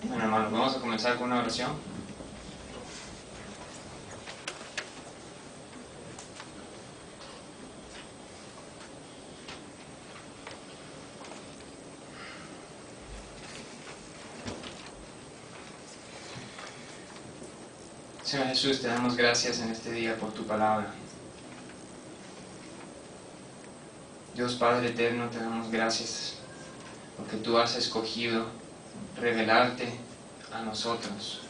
Bueno, hermanos, vamos a comenzar con una oración. Señor Jesús, te damos gracias en este día por tu palabra. Dios Padre eterno, te damos gracias porque tú has escogido revelarte a nosotros,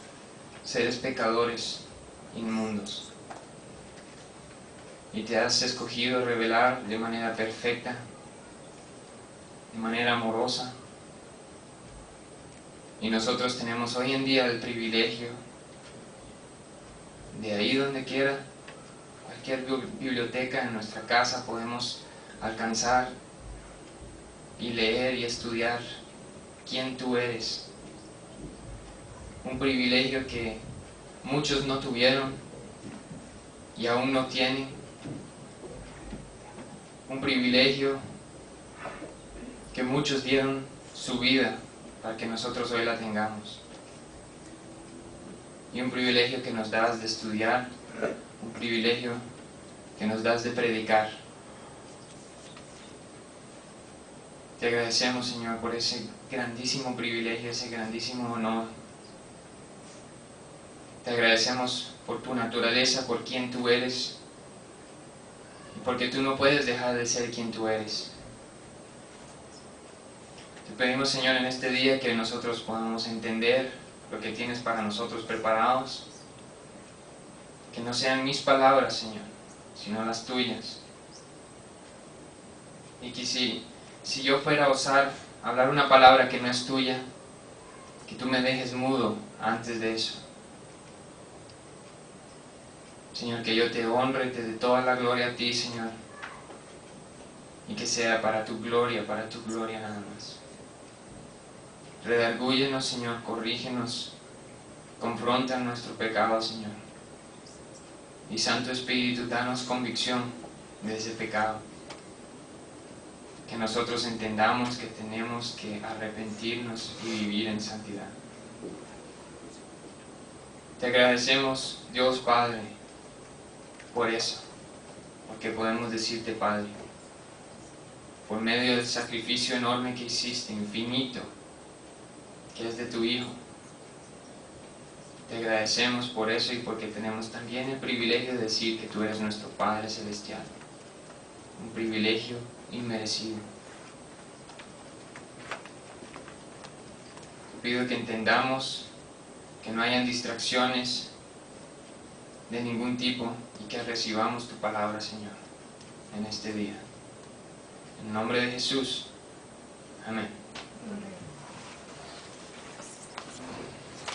seres pecadores inmundos. Y te has escogido revelar de manera perfecta, de manera amorosa. Y nosotros tenemos hoy en día el privilegio de ahí donde quiera, cualquier biblioteca en nuestra casa, podemos alcanzar y leer y estudiar quién tú eres. Un privilegio que muchos no tuvieron y aún no tienen. Un privilegio que muchos dieron su vida para que nosotros hoy la tengamos. Y un privilegio que nos das de estudiar, un privilegio que nos das de predicar. Te agradecemos, Señor, por ese grandísimo privilegio, ese grandísimo honor. Te agradecemos por tu naturaleza, por quien tú eres, y porque tú no puedes dejar de ser quien tú eres. Te pedimos, Señor, en este día que nosotros podamos entender lo que tienes para nosotros preparados, que no sean mis palabras, Señor, sino las tuyas. Y que si yo fuera a osar hablar una palabra que no es tuya, que tú me dejes mudo antes de eso. Señor, que yo te honre, te dé toda la gloria a ti, Señor, y que sea para tu gloria nada más. Redargúyenos, Señor, corrígenos, confronta nuestro pecado, Señor. Y Santo Espíritu, danos convicción de ese pecado. Que nosotros entendamos que tenemos que arrepentirnos y vivir en santidad. Te agradecemos, Dios Padre, por eso, porque podemos decirte Padre, por medio del sacrificio enorme que hiciste, infinito, que es de tu Hijo. Te agradecemos por eso y porque tenemos también el privilegio de decir que tú eres nuestro Padre Celestial. Un privilegio inmerecido. Te pido que entendamos que no hayan distracciones de ningún tipo y que recibamos tu palabra, Señor, en este día. En nombre de Jesús. Amén.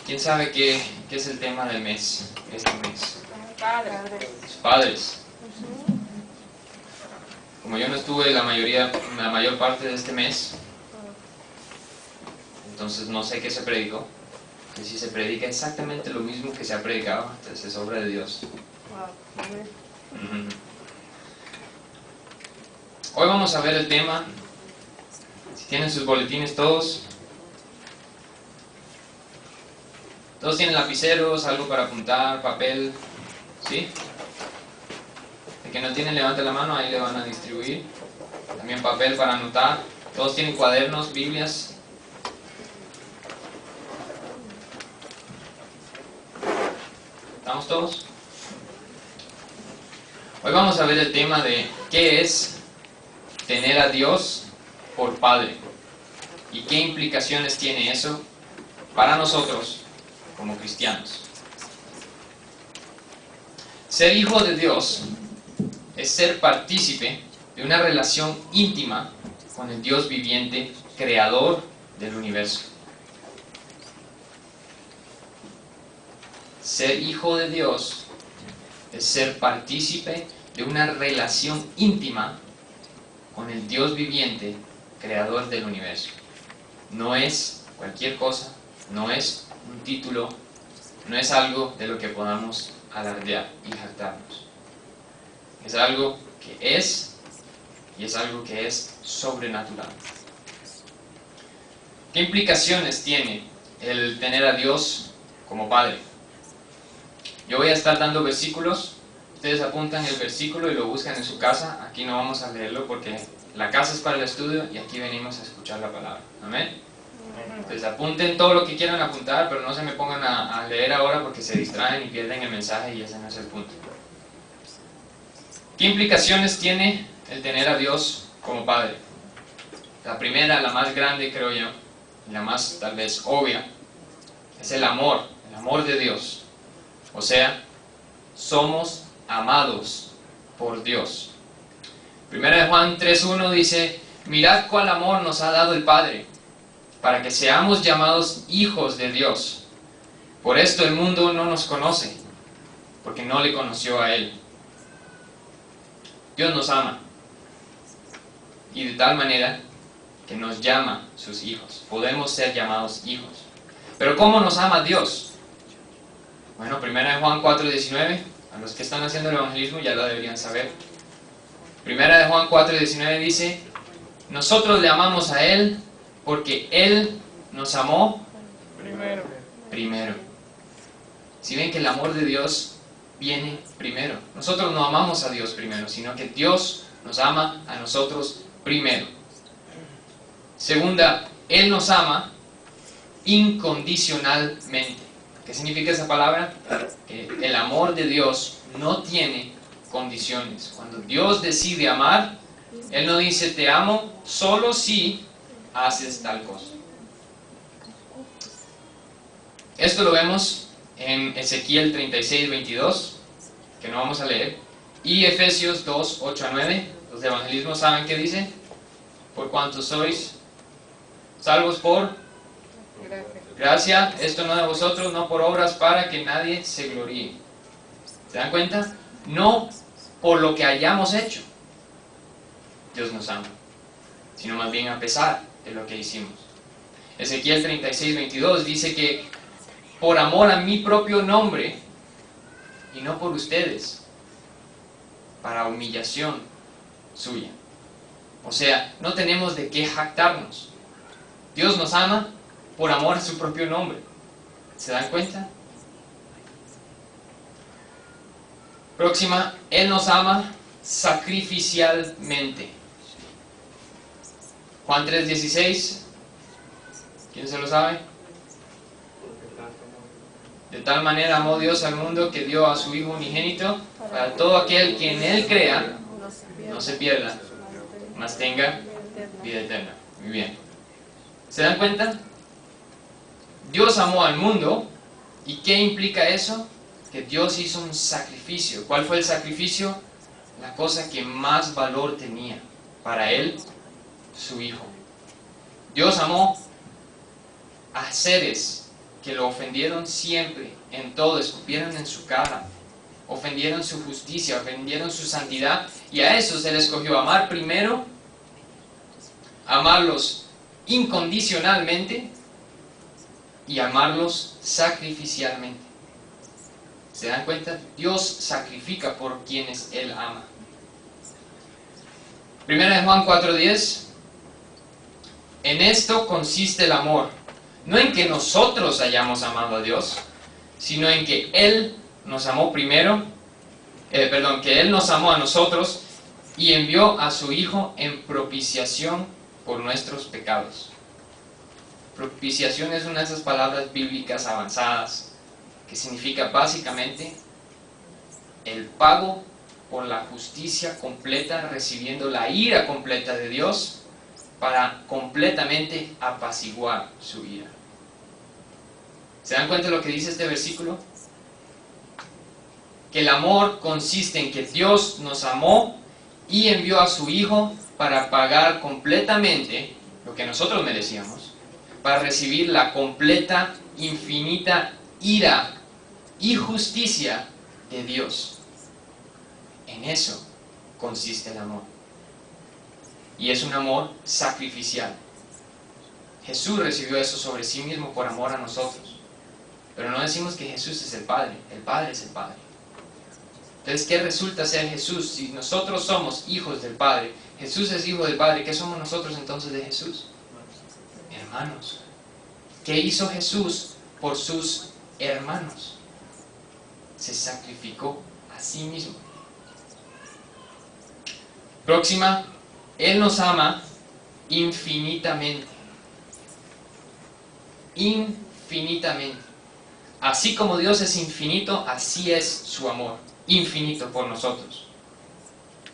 ¿Quién sabe qué es el tema del mes, este mes? Los padres. Como yo no estuve la mayor parte de este mes, entonces no sé qué se predicó. Y si se predica exactamente lo mismo que se ha predicado, entonces es obra de Dios. Hoy vamos a ver el tema. Si tienen sus boletines todos tienen lapiceros, algo para apuntar, papel, ¿sí? El que no tiene, levante la mano, ahí le van a distribuir. También papel para anotar. Todos tienen cuadernos, Biblias. ¿Estamos todos? Hoy vamos a ver el tema de qué es tener a Dios por Padre y qué implicaciones tiene eso para nosotros como cristianos. Ser hijo de Dios es ser partícipe de una relación íntima con el Dios viviente, creador del universo. Ser hijo de Dios es ser partícipe de una relación íntima con el Dios viviente, creador del universo. No es cualquier cosa, no es un título, no es algo de lo que podamos alardear y jactarnos. Es algo que es, y es algo que es sobrenatural. ¿Qué implicaciones tiene el tener a Dios como Padre. Yo voy a estar dando versículos, ustedes apuntan el versículo y lo buscan en su casa. Aquí no vamos a leerlo porque la casa es para el estudio y aquí venimos a escuchar la palabra. Amén. Entonces apunten todo lo que quieran apuntar, pero no se me pongan a leer ahora porque se distraen y pierden el mensaje y ese no es el punto. ¿Qué implicaciones tiene el tener a Dios como Padre? La primera, la más grande creo yo, y la más tal vez obvia, es el amor de Dios. O sea, somos amados por Dios. Primera de Juan 3:1 dice, mirad cuál amor nos ha dado el Padre, para que seamos llamados hijos de Dios. Por esto el mundo no nos conoce, porque no le conoció a Él. Dios nos ama, y de tal manera que nos llama sus hijos. Podemos ser llamados hijos. Pero ¿cómo nos ama Dios? Bueno, 1 Juan 4:19, a los que están haciendo el evangelismo ya lo deberían saber. 1 Juan 4:19 dice, nosotros le amamos a Él porque Él nos amó primero. Si ven que el amor de Dios viene primero. Nosotros no amamos a Dios primero, sino que Dios nos ama a nosotros primero. Segunda, Él nos ama incondicionalmente. ¿Qué significa esa palabra? Que el amor de Dios no tiene condiciones. Cuando Dios decide amar, Él no dice te amo solo si haces tal cosa. Esto lo vemos en Ezequiel 36:22, que no vamos a leer, y Efesios 2:8-9. Los de evangelismo saben qué dice: por cuanto sois salvos por gracia, esto no de vosotros, no por obras, para que nadie se gloríe. ¿Se dan cuenta? No por lo que hayamos hecho Dios nos ama, sino más bien a pesar de lo que hicimos. Ezequiel 36:22 dice que por amor a mi propio nombre y no por ustedes, para humillación suya. O sea, no tenemos de qué jactarnos. Dios nos ama por amor a su propio nombre. ¿Se dan cuenta? Próxima, Él nos ama sacrificialmente. Juan 3:16, ¿quién se lo sabe? De tal manera amó Dios al mundo que dio a su Hijo unigénito, para todo aquel que en Él crea, no se pierda, mas tenga vida eterna. Muy bien. ¿Se dan cuenta? Dios amó al mundo. ¿Y qué implica eso? Que Dios hizo un sacrificio. ¿Cuál fue el sacrificio? La cosa que más valor tenía para Él, su Hijo. Dios amó a seres que lo ofendieron siempre, en todo, escupieron en su cara, ofendieron su justicia, ofendieron su santidad, y a eso se les escogió amar primero, amarlos incondicionalmente y amarlos sacrificialmente. ¿Se dan cuenta? Dios sacrifica por quienes Él ama. Primera de Juan 4:10. En esto consiste el amor, no en que nosotros hayamos amado a Dios, sino en que Él nos amó primero, que Él nos amó a nosotros y envió a su Hijo en propiciación por nuestros pecados. Propiciación es una de esas palabras bíblicas avanzadas, que significa básicamente el pago por la justicia completa, recibiendo la ira completa de Dios para completamente apaciguar su ira. ¿Se dan cuenta de lo que dice este versículo? Que el amor consiste en que Dios nos amó y envió a su Hijo para pagar completamente lo que nosotros merecíamos, para recibir la completa, infinita ira y justicia de Dios. En eso consiste el amor. Y es un amor sacrificial. Jesús recibió eso sobre sí mismo por amor a nosotros. Pero no decimos que Jesús es el Padre es el Padre. Entonces, ¿qué resulta ser Jesús? Si nosotros somos hijos del Padre, Jesús es hijo del Padre, ¿qué somos nosotros entonces de Jesús? Hermanos. ¿Qué hizo Jesús por sus hermanos? Se sacrificó a sí mismo. Próxima, Él nos ama infinitamente. Infinitamente. Así como Dios es infinito, así es su amor, infinito por nosotros.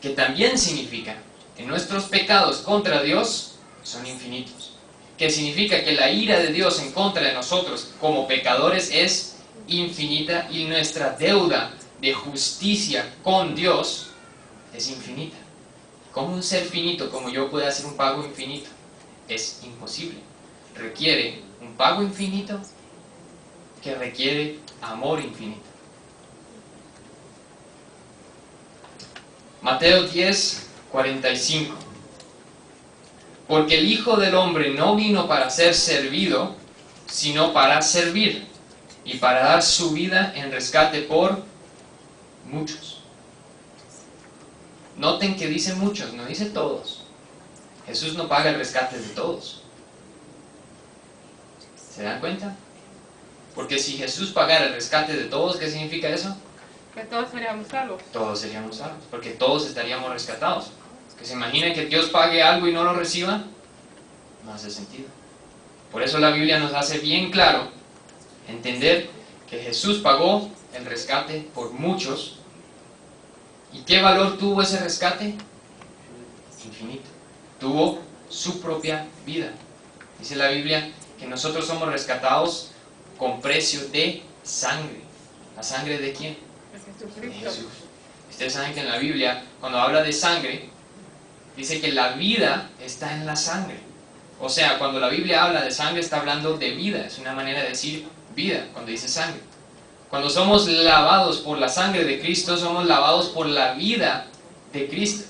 Que también significa que nuestros pecados contra Dios son infinitos. Que significa que la ira de Dios en contra de nosotros como pecadores es infinita y nuestra deuda de justicia con Dios es infinita. ¿Cómo un ser finito como yo puede hacer un pago infinito? Es imposible. Requiere un pago infinito que requiere amor infinito. Mateo 10, 45. Porque el Hijo del Hombre no vino para ser servido, sino para servir, y para dar su vida en rescate por muchos. Noten que dice muchos, no dice todos. Jesús no paga el rescate de todos. ¿Se dan cuenta? Porque si Jesús pagara el rescate de todos, ¿qué significa eso? Que todos seríamos salvos. Todos seríamos salvos, porque todos estaríamos rescatados. Que se imagine que Dios pague algo y no lo reciba, no hace sentido. Por eso la Biblia nos hace bien claro entender que Jesús pagó el rescate por muchos. ¿Y qué valor tuvo ese rescate? Infinito. Tuvo su propia vida. Dice la Biblia que nosotros somos rescatados con precio de sangre. ¿La sangre de quién? De Jesús. Ustedes saben que en la Biblia, cuando habla de sangre, dice que la vida está en la sangre. O sea, cuando la Biblia habla de sangre, está hablando de vida. Es una manera de decir vida, cuando dice sangre. Cuando somos lavados por la sangre de Cristo, somos lavados por la vida de Cristo.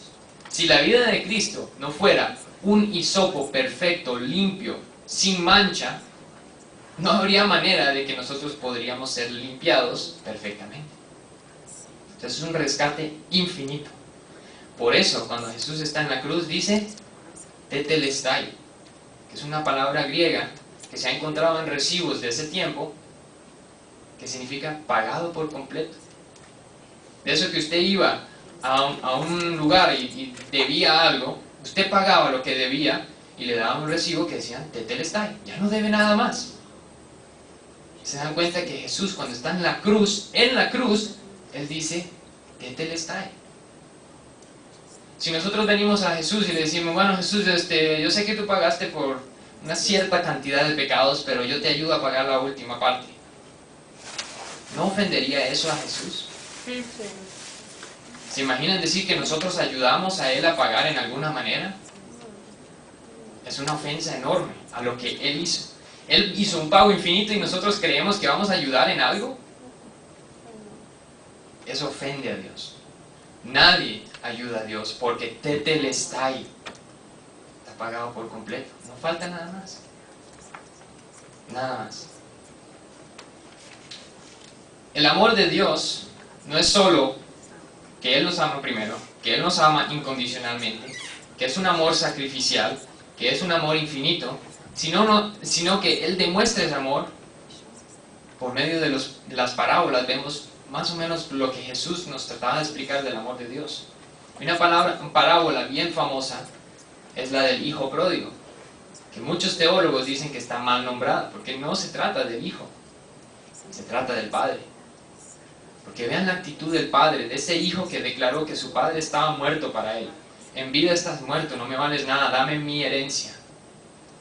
Si la vida de Cristo no fuera un hisopo perfecto, limpio, sin mancha, no habría manera de que nosotros podríamos ser limpiados perfectamente. Entonces es un rescate infinito. Por eso, cuando Jesús está en la cruz, dice tetelestai, que es una palabra griega que se ha encontrado en recibos de ese tiempo, que significa pagado por completo. De eso que usted iba a un lugar y debía algo, usted pagaba lo que debía y le daban un recibo que decía tetelestai, ya no debe nada más. Se dan cuenta que Jesús, cuando está en la cruz, Él dice tetelestai. Si nosotros venimos a Jesús y le decimos, bueno Jesús, yo sé que tú pagaste por una cierta cantidad de pecados, pero yo te ayudo a pagar la última parte, ¿no ofendería eso a Jesús? Sí, sí. ¿Se imaginan decir que nosotros ayudamos a Él a pagar en alguna manera? Es una ofensa enorme a lo que Él hizo. Él hizo un pago infinito y nosotros creemos que vamos a ayudar en algo. Eso ofende a Dios. Nadie ayuda a Dios porque tetelestai está pagado por completo. No falta nada más. Nada más. El amor de Dios no es solo que Él nos ama primero, que Él nos ama incondicionalmente, que es un amor sacrificial, que es un amor infinito, sino que Él demuestra ese amor por medio de las parábolas. Vemos más o menos lo que Jesús nos trataba de explicar del amor de Dios. Una parábola bien famosa es la del hijo pródigo, que muchos teólogos dicen que está mal nombrada, porque no se trata del hijo, se trata del padre. Porque vean la actitud del padre, de ese hijo que declaró que su padre estaba muerto para él. En vida estás muerto, no me vales nada, dame mi herencia.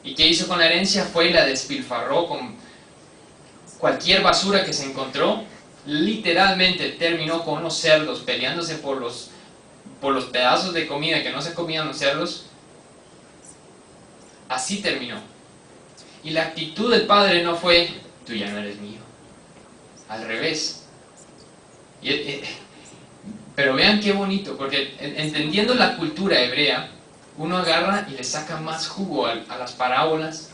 ¿Y qué hizo con la herencia? Fue y la despilfarró con cualquier basura que se encontró. Literalmente terminó con los cerdos, peleándose por los pedazos de comida que no se comían los cerdos. Así terminó. Y la actitud del padre no fue, tú ya no eres mío. Al revés. Pero vean qué bonito, porque entendiendo la cultura hebrea, uno agarra y le saca más jugo a las parábolas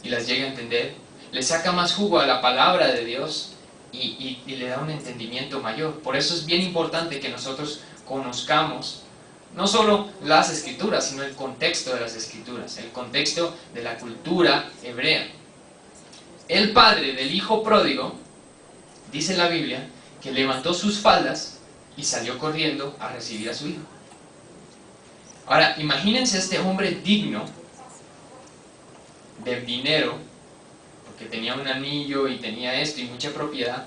y las llega a entender, le saca más jugo a la palabra de Dios y le da un entendimiento mayor. Por eso es bien importante que nosotros conozcamos no solo las escrituras, sino el contexto de las escrituras, el contexto de la cultura hebrea. el padre del hijo pródigo, dice la Biblia, que levantó sus faldas y salió corriendo a recibir a su hijo. Ahora, imagínense a este hombre digno del dinero, porque tenía un anillo y tenía esto y mucha propiedad,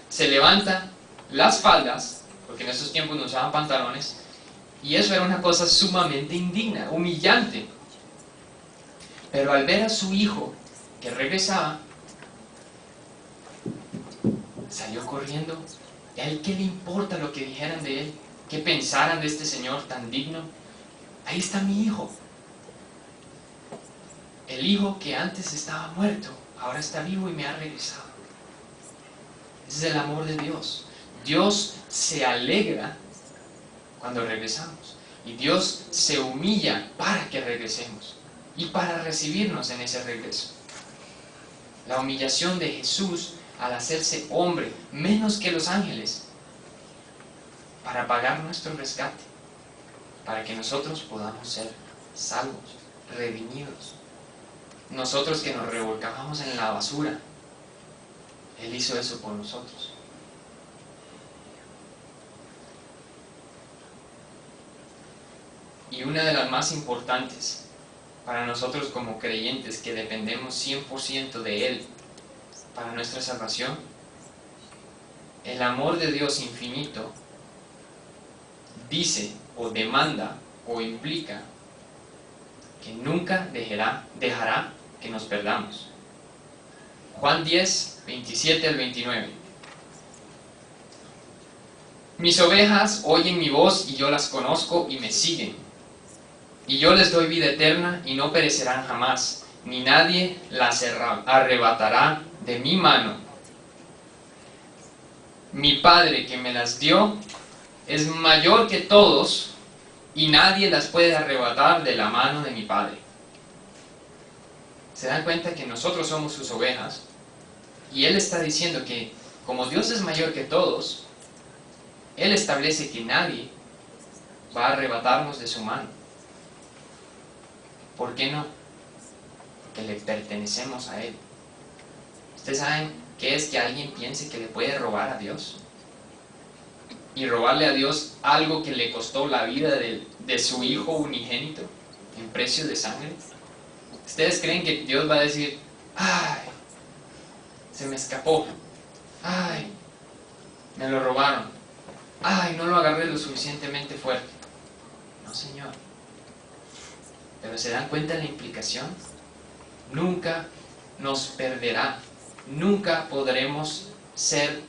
se levanta las faldas, porque en esos tiempos no usaban pantalones, y eso era una cosa sumamente indigna, humillante. Pero al ver a su hijo que regresaba, salió corriendo. ¿A él qué le importa lo que dijeran de él? ¿Qué pensaran de este señor tan digno? Ahí está mi hijo. El hijo que antes estaba muerto, ahora está vivo y me ha regresado. Ese es el amor de Dios. Dios se alegra cuando regresamos. Y Dios se humilla para que regresemos y para recibirnos en ese regreso. La humillación de Jesús al hacerse hombre, menos que los ángeles, para pagar nuestro rescate, para que nosotros podamos ser salvos, redimidos. Nosotros que nos revolcábamos en la basura, Él hizo eso por nosotros. Y una de las más importantes para nosotros como creyentes que dependemos 100% de Él para nuestra salvación, el amor de Dios infinito dice o demanda o implica que nunca dejará que nos perdamos. Juan 10, 27 al 29. Mis ovejas oyen mi voz y yo las conozco y me siguen. Y yo les doy vida eterna y no perecerán jamás, ni nadie las arrebatará de mi mano. Mi Padre que me las dio es mayor que todos y nadie las puede arrebatar de la mano de mi Padre. ¿Se dan cuenta que nosotros somos sus ovejas? Y Él está diciendo que como Dios es mayor que todos, Él establece que nadie va a arrebatarnos de su mano. ¿Por qué no? Porque le pertenecemos a Él. ¿Ustedes saben qué es que alguien piense que le puede robar a Dios? Y robarle a Dios algo que le costó la vida de su Hijo unigénito en precio de sangre. ¿Ustedes creen que Dios va a decir, ay, se me escapó, ay, me lo robaron, ay, no lo agarré lo suficientemente fuerte? No, Señor. Pero ¿se dan cuenta de la implicación? Nunca nos perderá, nunca podremos ser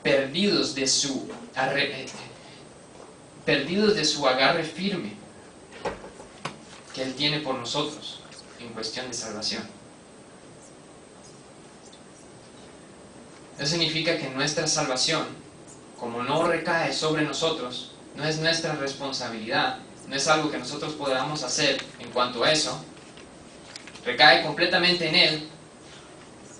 perdidos de su agarre firme que Él tiene por nosotros en cuestión de salvación. Eso significa que nuestra salvación, como no recae sobre nosotros, no es nuestra responsabilidad, no es algo que nosotros podamos hacer en cuanto a eso, recae completamente en Él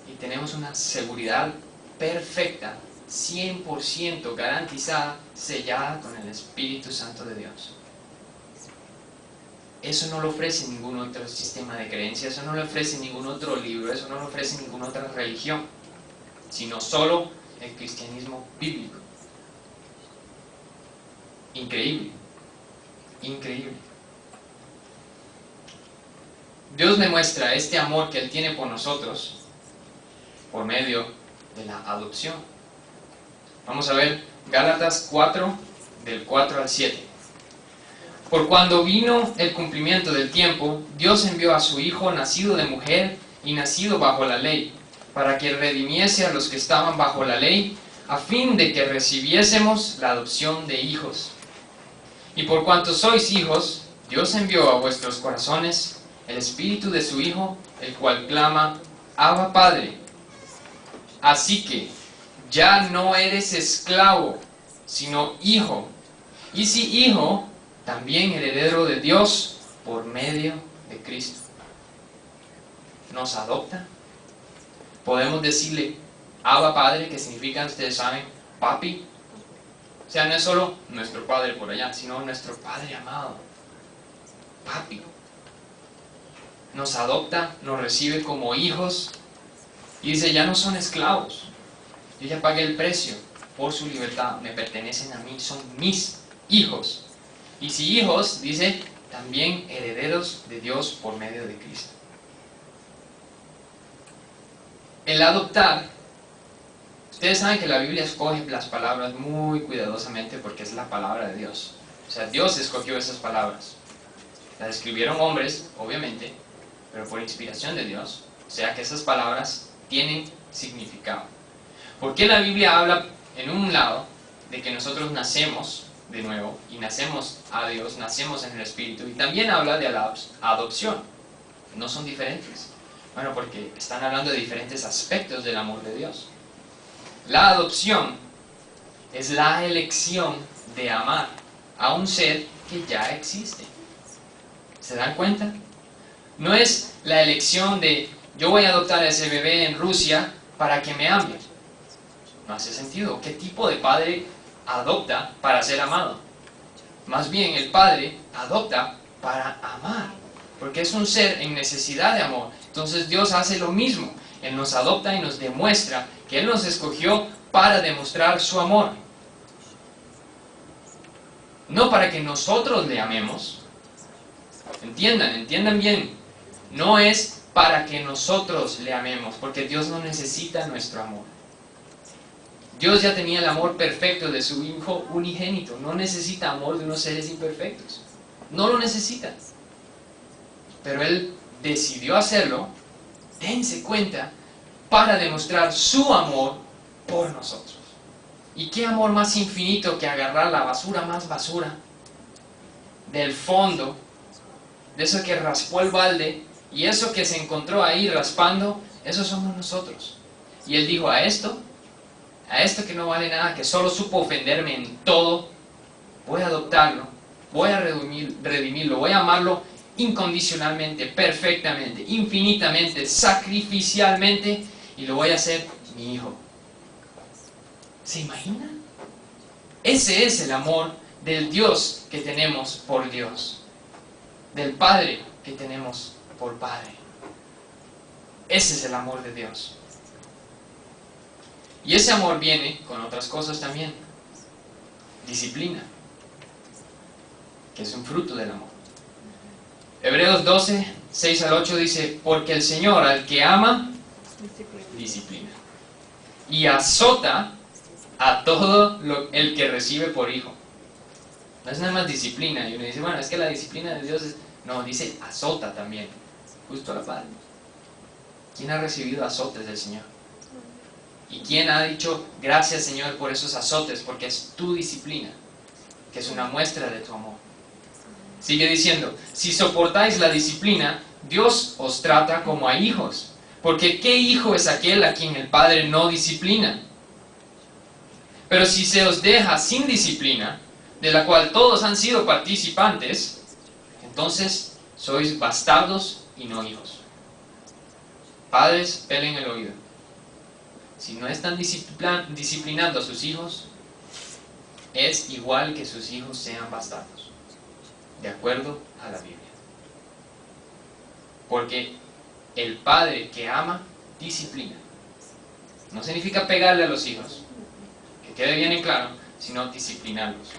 y tenemos una seguridad perfecta, 100% garantizada, sellada con el Espíritu Santo de Dios. Eso no lo ofrece ningún otro sistema de creencias, eso no lo ofrece ningún otro libro, eso no lo ofrece ninguna otra religión, sino solo el cristianismo bíblico. Increíble, increíble. Dios demuestra este amor que Él tiene por nosotros por medio de la adopción. Vamos a ver Gálatas 4, del 4 al 7. Por cuando vino el cumplimiento del tiempo, Dios envió a su Hijo nacido de mujer y nacido bajo la ley, para que redimiese a los que estaban bajo la ley, a fin de que recibiésemos la adopción de hijos. Y por cuanto sois hijos, Dios envió a vuestros corazones el Espíritu de su Hijo, el cual clama, Abba Padre. Así que ya no eres esclavo, sino hijo. Y si hijo, también heredero de Dios por medio de Cristo. Nos adopta. Podemos decirle Abba Padre, que significa, ustedes saben, papi. O sea, no es solo nuestro Padre por allá, sino nuestro Padre amado. Papi. nos adopta, nos recibe como hijos y dice, ya no son esclavos, yo ya pagué el precio por su libertad, me pertenecen a mí, son mis hijos. Y si hijos, dice, también herederos de Dios por medio de Cristo. El adoptar, ustedes saben que la Biblia escoge las palabras muy cuidadosamente porque es la palabra de Dios. O sea, Dios escogió esas palabras. Las escribieron hombres, obviamente, pero por inspiración de Dios. O sea que esas palabras tienen significado. ¿Por qué la Biblia habla en un lado de que nosotros nacemos de nuevo y nacemos a Dios, nacemos en el Espíritu, y también habla de la adopción? ¿No son diferentes? Bueno, porque están hablando de diferentes aspectos del amor de Dios. La adopción es la elección de amar a un ser que ya existe. ¿Se dan cuenta? No es la elección de yo voy a adoptar a ese bebé en Rusia para que me ame. No hace sentido. ¿Qué tipo de padre adopta para ser amado? Más bien el padre adopta para amar, porque es un ser en necesidad de amor. Entonces Dios hace lo mismo. Él nos adopta y nos demuestra que Él nos escogió para demostrar su amor. No para que nosotros le amemos. Entiendan bien. No es para que nosotros le amemos, porque Dios no necesita nuestro amor. Dios ya tenía el amor perfecto de su Hijo unigénito. No necesita amor de unos seres imperfectos. No lo necesita. Pero Él decidió hacerlo, dense cuenta, para demostrar su amor por nosotros. ¿Y qué amor más infinito que agarrar la basura más basura del fondo, de eso que raspó el balde y eso que se encontró ahí raspando? Eso somos nosotros. Y Él dijo, a esto que no vale nada, que solo supo ofenderme en todo, voy a adoptarlo, voy a redimirlo, voy a amarlo incondicionalmente, perfectamente, infinitamente, sacrificialmente, y lo voy a hacer mi hijo. ¿Se imaginan? Ese es el amor del Dios que tenemos por Dios, del Padre que tenemos por Padre. Ese es el amor de Dios. Y ese amor viene con otras cosas también. Disciplina, que es un fruto del amor. Hebreos 12, 6 al 8 dice, porque el Señor al que ama, disciplina. Y azota a todo el que recibe por hijo. No es nada más disciplina. Y uno dice, bueno, es que la disciplina de Dios es... No, dice azota también. Justo a la par. ¿Quién ha recibido azotes del Señor? ¿Y quién ha dicho, gracias Señor por esos azotes? Porque es tu disciplina, que es una muestra de tu amor. Sigue diciendo, si soportáis la disciplina, Dios os trata como a hijos. Porque ¿qué hijo es aquel a quien el Padre no disciplina? Pero si se os deja sin disciplina, de la cual todos han sido participantes, entonces sois bastardos y no hijos. Padres, pelen el oído. Si no están disciplinando a sus hijos, es igual que sus hijos sean bastardos, de acuerdo a la Biblia. Porque el padre que ama, disciplina. No significa pegarle a los hijos, que quede bien en claro, sino disciplinarlos.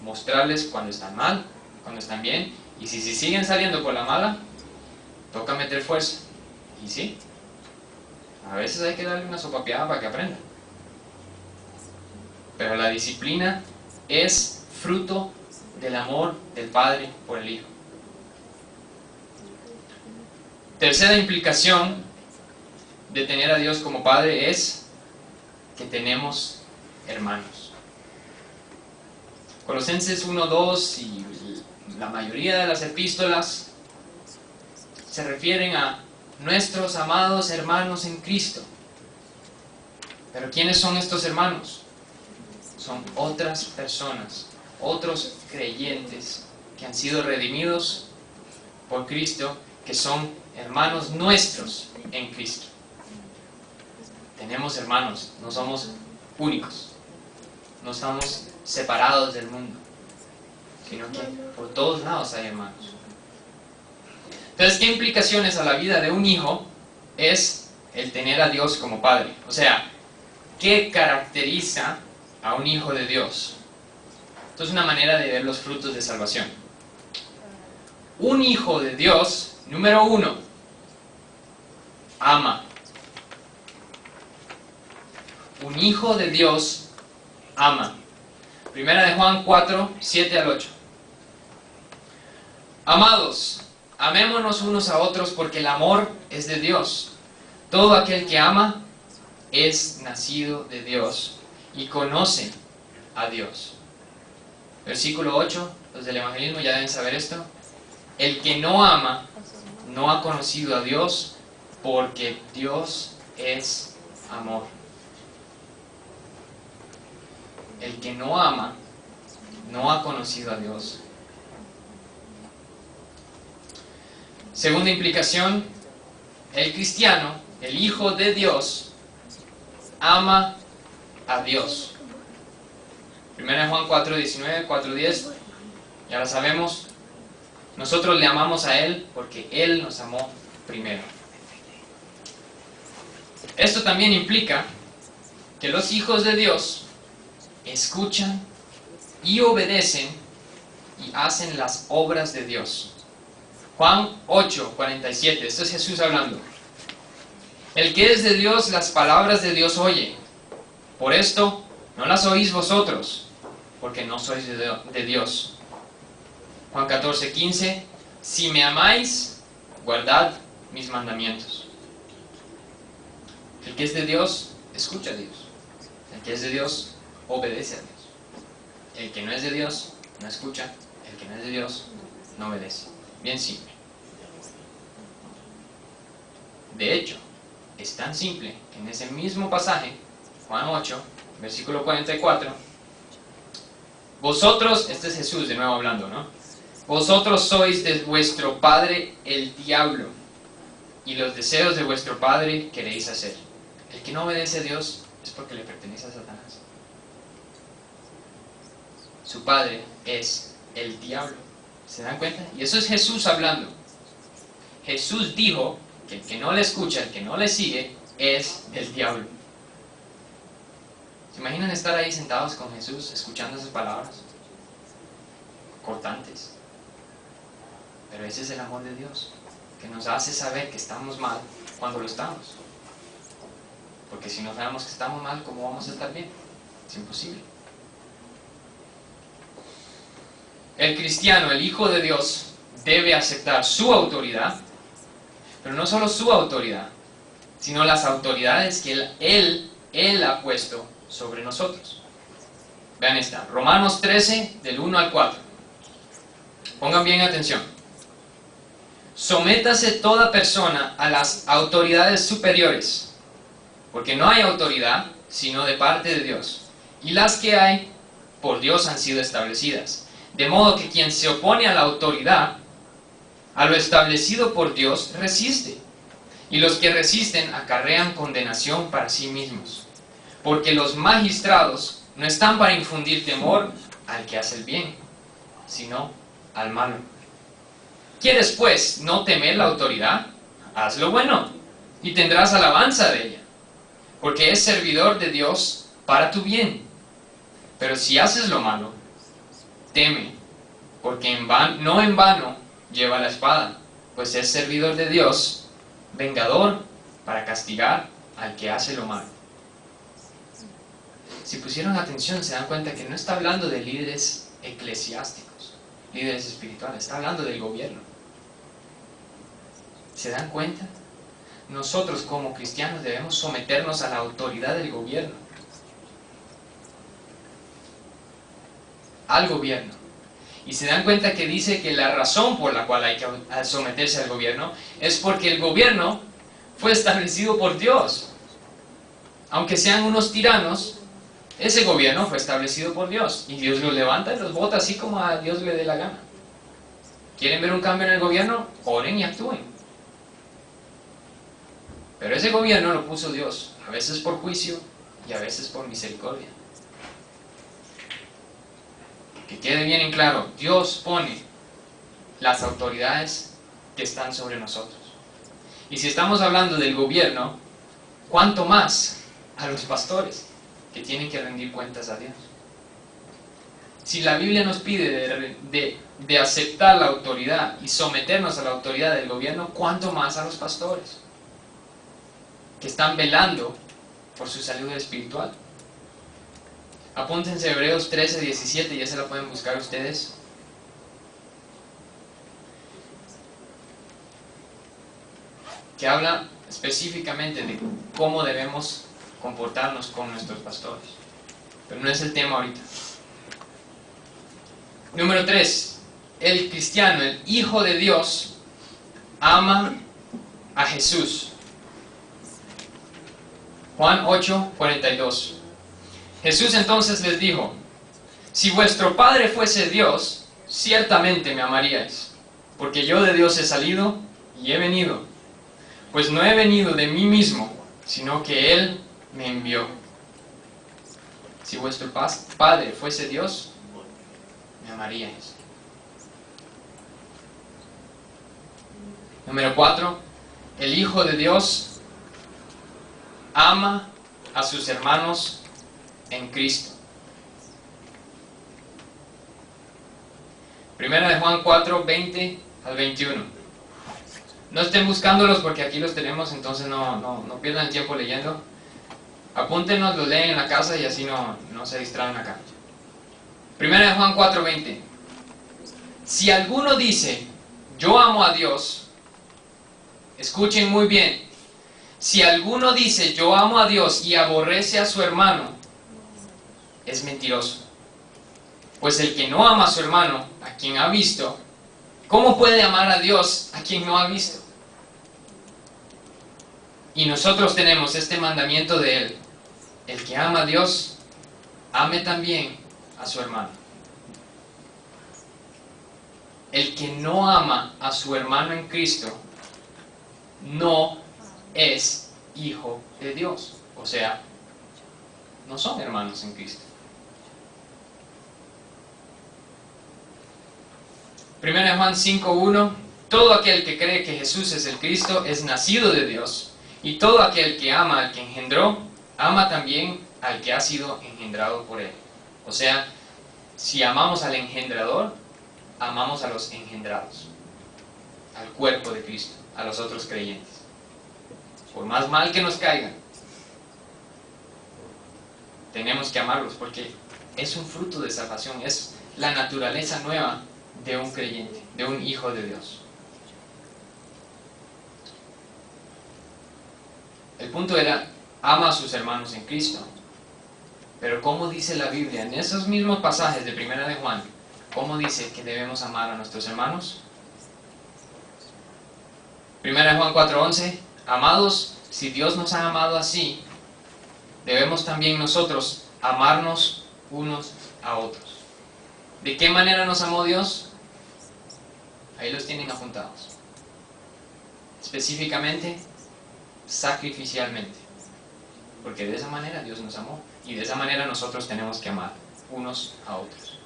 Mostrarles cuando están mal, cuando están bien, y si siguen saliendo por la mala, toca meter fuerza. Y sí, a veces hay que darle una sopapeada para que aprenda. Pero la disciplina es fruto del amor del Padre por el Hijo. Tercera implicación de tener a Dios como Padre es que tenemos hermanos. Colosenses 1:2 y la mayoría de las epístolas se refieren a nuestros amados hermanos en Cristo. Pero ¿quiénes son estos hermanos? Son otras personas, otros creyentes que han sido redimidos por Cristo, que son hermanos nuestros en Cristo. Tenemos hermanos, no somos únicos, no estamos separados del mundo, sino que por todos lados hay hermanos. Entonces, ¿qué implicaciones a la vida de un hijo es el tener a Dios como padre? O sea, ¿qué caracteriza a un hijo de Dios? Esto es una manera de ver los frutos de salvación. Un hijo de Dios, número 1, ama. Un hijo de Dios ama. Primera de Juan 4, 7 al 8. Amados, amémonos unos a otros porque el amor es de Dios. Todo aquel que ama es nacido de Dios y conoce a Dios. Versículo 8, los del evangelismo ya deben saber esto. El que no ama no ha conocido a Dios porque Dios es amor. El que no ama no ha conocido a Dios. Segunda implicación, el cristiano, el hijo de Dios, ama a Dios. Primera de Juan 4:19, 4:10, ya lo sabemos. Nosotros le amamos a Él porque Él nos amó primero. Esto también implica que los hijos de Dios escuchan y obedecen y hacen las obras de Dios. Juan 8:47, esto es Jesús hablando. El que es de Dios, las palabras de Dios oye. Por esto no las oís vosotros, porque no sois de Dios. Juan 14:15, si me amáis, guardad mis mandamientos. El que es de Dios, escucha a Dios. El que es de Dios, obedece a Dios. El que no es de Dios, no escucha. El que no es de Dios, no obedece. Bien simple. De hecho, es tan simple que en ese mismo pasaje, Juan 8, versículo 44, vosotros, este es Jesús de nuevo hablando, ¿no? Vosotros sois de vuestro padre el diablo, y los deseos de vuestro padre queréis hacer. El que no obedece a Dios es porque le pertenece a Satanás. Su padre es el diablo. ¿Se dan cuenta? Y eso es Jesús hablando. Jesús dijo que el que no le escucha, el que no le sigue, es el diablo. ¿Se imaginan estar ahí sentados con Jesús escuchando esas palabras? Cortantes. Pero ese es el amor de Dios, que nos hace saber que estamos mal cuando lo estamos. Porque si no sabemos que estamos mal, ¿cómo vamos a estar bien? Es imposible. El cristiano, el hijo de Dios, debe aceptar su autoridad, pero no solo su autoridad, sino las autoridades que Él ha puesto sobre nosotros. Vean esta, Romanos 13, del 1 al 4. Pongan bien atención. Sométase toda persona a las autoridades superiores, porque no hay autoridad sino de parte de Dios, y las que hay por Dios han sido establecidas. De modo que quien se opone a la autoridad, a lo establecido por Dios, resiste. Y los que resisten acarrean condenación para sí mismos. Porque los magistrados no están para infundir temor al que hace el bien, sino al malo. ¿Quieres pues no temer la autoridad? Haz lo bueno y tendrás alabanza de ella. Porque es servidor de Dios para tu bien. Pero si haces lo malo, teme, porque no en vano lleva la espada, pues es servidor de Dios, vengador para castigar al que hace lo malo. Si pusieron atención, se dan cuenta que no está hablando de líderes eclesiásticos, líderes espirituales, está hablando del gobierno. ¿Se dan cuenta? Nosotros como cristianos debemos someternos a la autoridad del gobierno. Al gobierno. Y se dan cuenta que dice que la razón por la cual hay que someterse al gobierno es porque el gobierno fue establecido por Dios. Aunque sean unos tiranos, ese gobierno fue establecido por Dios. Y Dios los levanta y los bota así como a Dios le dé la gana. ¿Quieren ver un cambio en el gobierno? Oren y actúen. Pero ese gobierno lo puso Dios, a veces por juicio y a veces por misericordia. Que quede bien en claro, Dios pone las autoridades que están sobre nosotros. Y si estamos hablando del gobierno, ¿cuánto más a los pastores que tienen que rendir cuentas a Dios? Si la Biblia nos pide de aceptar la autoridad y someternos a la autoridad del gobierno, ¿cuánto más a los pastores que están velando por su salud espiritual? Apúntense Hebreos 13, 17, ya se la pueden buscar ustedes. Que habla específicamente de cómo debemos comportarnos con nuestros pastores. Pero no es el tema ahorita. Número 3. El cristiano, el Hijo de Dios, ama a Jesús. Juan 8, 42. Jesús entonces les dijo: si vuestro Padre fuese Dios, ciertamente me amaríais, porque yo de Dios he salido y he venido. Pues no he venido de mí mismo, sino que Él me envió. Si vuestro Padre fuese Dios, me amaríais. Número 4. El Hijo de Dios ama a sus hermanos en Cristo. Primera de Juan 4, 20 al 21. No estén buscándolos porque aquí los tenemos, entonces no pierdan el tiempo leyendo. Apúntenos, los leen en la casa y así no se distraen acá. Primera de Juan 4, 20. Si alguno dice, yo amo a Dios, escuchen muy bien. Si alguno dice, yo amo a Dios y aborrece a su hermano, es mentiroso. Pues el que no ama a su hermano, a quien ha visto, ¿cómo puede amar a Dios a quien no ha visto? Y nosotros tenemos este mandamiento de Él: el que ama a Dios, ame también a su hermano. El que no ama a su hermano en Cristo, no es hijo de Dios. O sea, no son hermanos en Cristo. Primera de Juan 5:1. Todo aquel que cree que Jesús es el Cristo es nacido de Dios. Y todo aquel que ama al que engendró, ama también al que ha sido engendrado por Él. O sea, si amamos al engendrador, amamos a los engendrados, al cuerpo de Cristo, a los otros creyentes. Por más mal que nos caigan, tenemos que amarlos porque es un fruto de salvación, es la naturaleza nueva de un creyente, de un hijo de Dios. El punto era, ama a sus hermanos en Cristo. Pero ¿cómo dice la Biblia en esos mismos pasajes de Primera de Juan? ¿Cómo dice que debemos amar a nuestros hermanos? Primera de Juan 4:11. Amados, si Dios nos ha amado así, debemos también nosotros amarnos unos a otros. ¿De qué manera nos amó Dios? Ahí los tienen apuntados. Específicamente, sacrificialmente. Porque de esa manera Dios nos amó. Y de esa manera nosotros tenemos que amar unos a otros.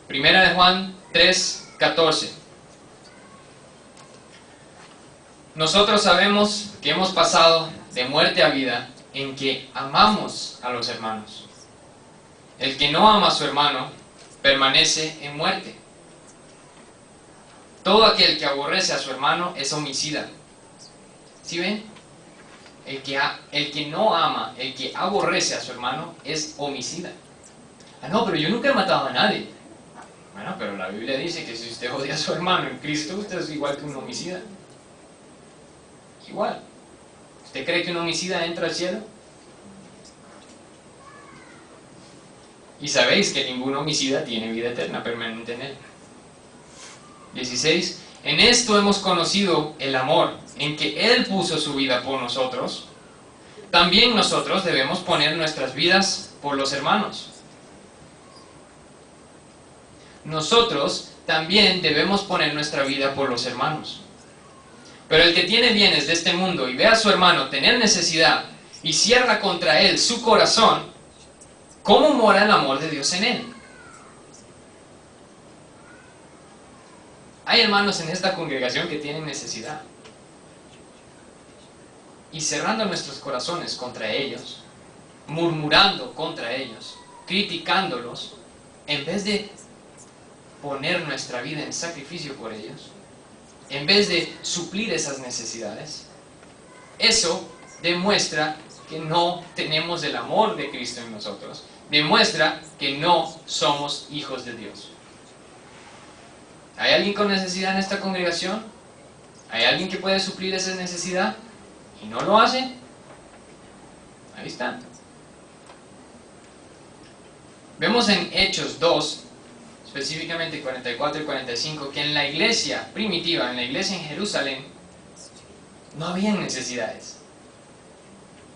Primera de Juan 3:14. Nosotros sabemos que hemos pasado de muerte a vida en que amamos a los hermanos. El que no ama a su hermano permanece en muerte. Todo aquel que aborrece a su hermano es homicida. ¿Sí ven? El que no ama, el que aborrece a su hermano es homicida. Ah, no, pero yo nunca he matado a nadie. Bueno, pero la Biblia dice que si usted odia a su hermano en Cristo, usted es igual que un homicida. Igual. ¿Usted cree que un homicida entra al cielo? Y sabéis que ningún homicida tiene vida eterna permanente en él. 16. En esto hemos conocido el amor, en que Él puso su vida por nosotros. También nosotros debemos poner nuestras vidas por los hermanos. Nosotros también debemos poner nuestra vida por los hermanos. Pero el que tiene bienes de este mundo y ve a su hermano tener necesidad y cierra contra él su corazón, ¿cómo mora el amor de Dios en él? hay hermanos en esta congregación que tienen necesidad. Y cerrando nuestros corazones contra ellos, murmurando contra ellos, criticándolos, en vez de poner nuestra vida en sacrificio por ellos, en vez de suplir esas necesidades, eso demuestra que no tenemos el amor de Cristo en nosotros. Demuestra que no somos hijos de Dios. ¿Hay alguien con necesidad en esta congregación? ¿Hay alguien que puede suplir esa necesidad y no lo hace? Ahí está. Vemos en Hechos 2, específicamente 44 y 45, que en la iglesia primitiva, en la iglesia en Jerusalén, no habían necesidades.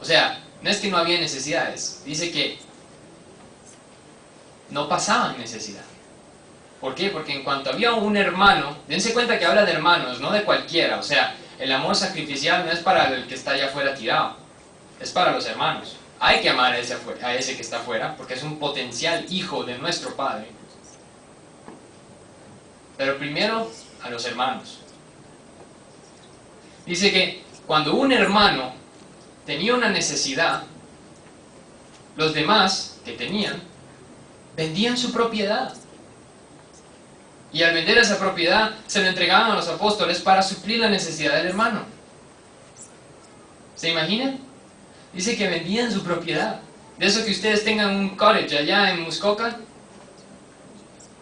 O sea, no es que no había necesidades, dice que no pasaban necesidad. ¿Por qué? Porque en cuanto había un hermano, dense cuenta que habla de hermanos, no de cualquiera. O sea, el amor sacrificial no es para el que está allá afuera tirado, es para los hermanos. Hay que amar a ese que está afuera, porque es un potencial hijo de nuestro Padre. Pero primero, a los hermanos. Dice que cuando un hermano tenía una necesidad, los demás que tenían, vendían su propiedad. Y al vender esa propiedad, se lo entregaban a los apóstoles para suplir la necesidad del hermano. ¿Se imaginan? Dice que vendían su propiedad. De eso que ustedes tengan un cottage allá en Muskoka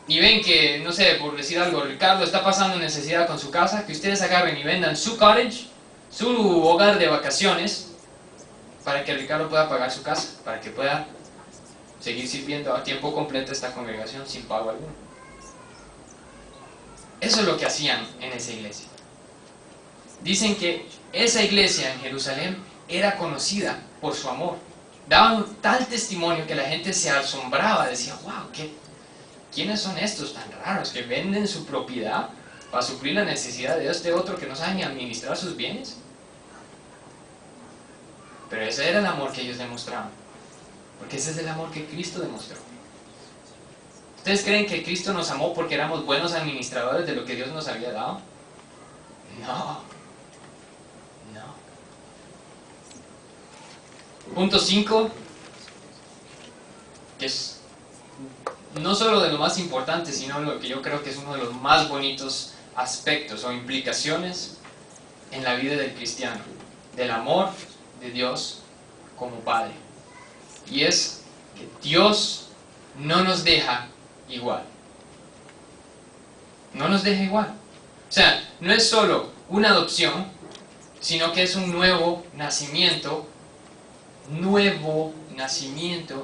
y ven que, no sé, por decir algo, Ricardo está pasando necesidad con su casa, que ustedes agarren y vendan su cottage, su hogar de vacaciones, para que Ricardo pueda pagar su casa, para que pueda seguir sirviendo a tiempo completo a esta congregación sin pago alguno. Eso es lo que hacían en esa iglesia. Dicen que esa iglesia en Jerusalén era conocida por su amor. Daban tal testimonio que la gente se asombraba, decía, wow, ¿quiénes son estos tan raros que venden su propiedad para suplir la necesidad de este otro que no sabe ni administrar sus bienes? Pero ese era el amor que ellos demostraban, porque ese es el amor que Cristo demostró. ¿Ustedes creen que Cristo nos amó porque éramos buenos administradores de lo que Dios nos había dado? No. Punto 5, que es no solo de lo más importante, sino lo que yo creo que es uno de los más bonitos aspectos o implicaciones en la vida del cristiano, del amor de Dios como Padre. Y es que Dios no nos deja igual. No nos deja igual. O sea, no es solo una adopción, sino que es un nuevo nacimiento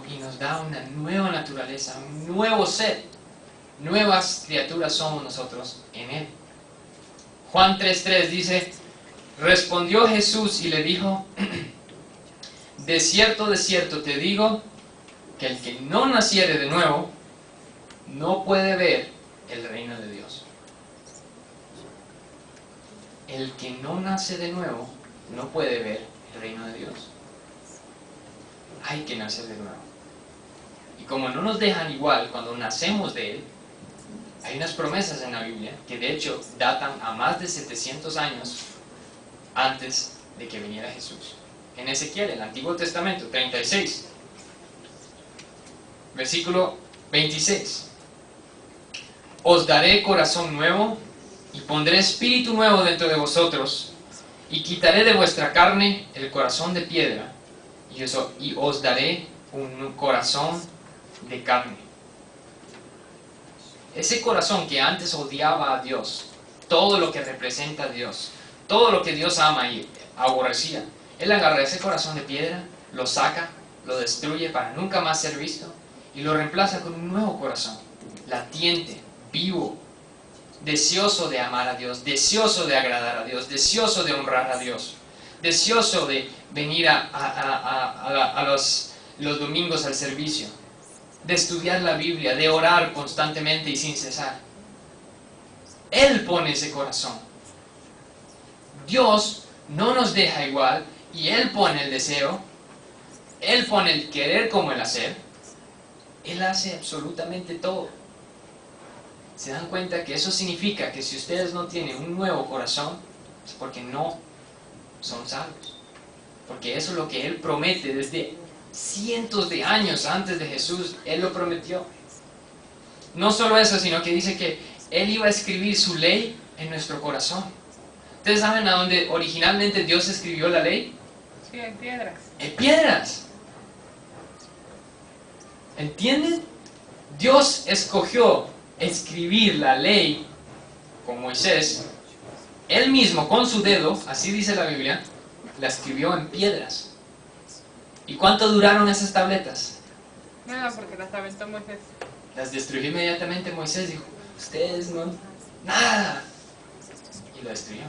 y nos da una nueva naturaleza, un nuevo ser. Nuevas criaturas somos nosotros en Él. Juan 3:3 dice, respondió Jesús y le dijo, de cierto te digo, que el que no naciere de nuevo, no puede ver el reino de Dios. El que no nace de nuevo, no puede ver el reino de Dios. Hay que nacer de nuevo. Y como no nos dejan igual cuando nacemos de Él, hay unas promesas en la Biblia que de hecho datan a más de 700 años antes de que viniera Jesús. En Ezequiel, el Antiguo Testamento, 36, versículo 26. Os daré corazón nuevo y pondré espíritu nuevo dentro de vosotros y quitaré de vuestra carne el corazón de piedra y os daré un corazón de carne. Ese corazón que antes odiaba a Dios, todo lo que representa a Dios, todo lo que Dios ama y aborrecía, Él agarra ese corazón de piedra, lo saca, lo destruye para nunca más ser visto y lo reemplaza con un nuevo corazón, latiente, vivo, deseoso de amar a Dios, deseoso de agradar a Dios, deseoso de honrar a Dios, deseoso de venir a los domingos al servicio, de estudiar la Biblia, de orar constantemente y sin cesar. Él pone ese corazón. Dios no nos deja igual y Él pone el deseo, Él pone el querer como el hacer. Él hace absolutamente todo. ¿Se dan cuenta que eso significa que si ustedes no tienen un nuevo corazón, es porque no son salvos? Porque eso es lo que Él promete desde cientos de años antes de Jesús. Él lo prometió. No solo eso, sino que dice que Él iba a escribir su ley en nuestro corazón. ¿Ustedes saben a dónde originalmente Dios escribió la ley? Sí, en piedras. En piedras. ¿Entienden? Dios escogió escribir la ley con Moisés. Él mismo con su dedo, así dice la Biblia, la escribió en piedras. ¿Y cuánto duraron esas tabletas? Nada, porque las aventó Moisés. Las destruyó inmediatamente. Moisés dijo, ustedes no, nada. Y lo destruyó.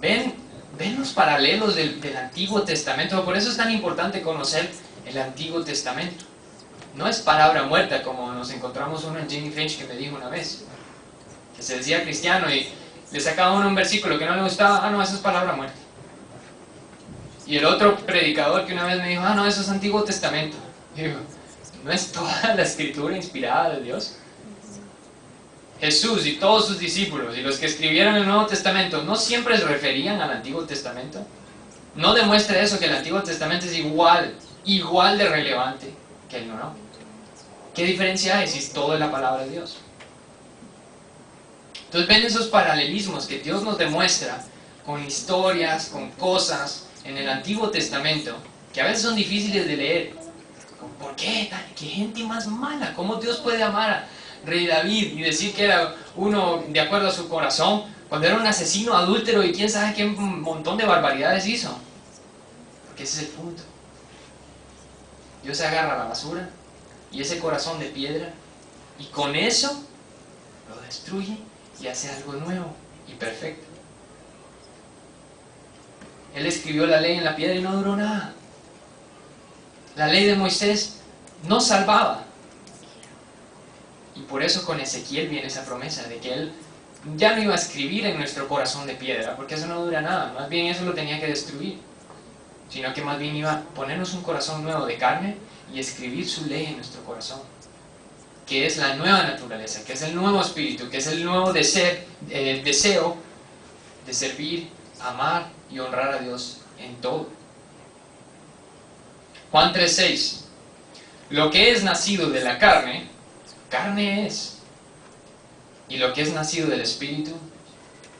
¿Ven los paralelos del Antiguo Testamento? Por eso es tan importante conocer el Antiguo Testamento. No es palabra muerta, como nos encontramos uno en Jimmy Finch que me dijo una vez, que se decía cristiano y le sacaba uno un versículo que no le gustaba. No, eso es palabra muerta. Y el otro predicador que una vez me dijo, no, eso es Antiguo Testamento. Y digo, ¿no es toda la escritura inspirada de Dios? Jesús y todos sus discípulos y los que escribieron el Nuevo Testamento, ¿no siempre se referían al Antiguo Testamento? ¿No demuestra eso que el Antiguo Testamento es igual de relevante que el Nuevo? ¿Qué diferencia hay si es todo la palabra de Dios? Entonces ven esos paralelismos que Dios nos demuestra con historias, con cosas en el Antiguo Testamento, que a veces son difíciles de leer. ¿Por qué? ¿Qué gente más mala? ¿Cómo Dios puede amar a Rey David y decir que era uno de acuerdo a su corazón, cuando era un asesino, adúltero y quién sabe qué montón de barbaridades hizo? Porque ese es el punto. Dios agarra la basura y ese corazón de piedra y con eso lo destruye y hace algo nuevo y perfecto. Él escribió la ley en la piedra y no duró nada. La ley de Moisés no salvaba. Y por eso con Ezequiel viene esa promesa de que Él ya no iba a escribir en nuestro corazón de piedra, porque eso no dura nada, más bien eso lo tenía que destruir, sino que más bien iba a ponernos un corazón nuevo de carne y escribir su ley en nuestro corazón, que es la nueva naturaleza, que es el nuevo espíritu, que es el nuevo deseo de servir, amar y honrar a Dios en todo. Juan 3:6. Lo que es nacido de la carne, carne es. Y lo que es nacido del espíritu,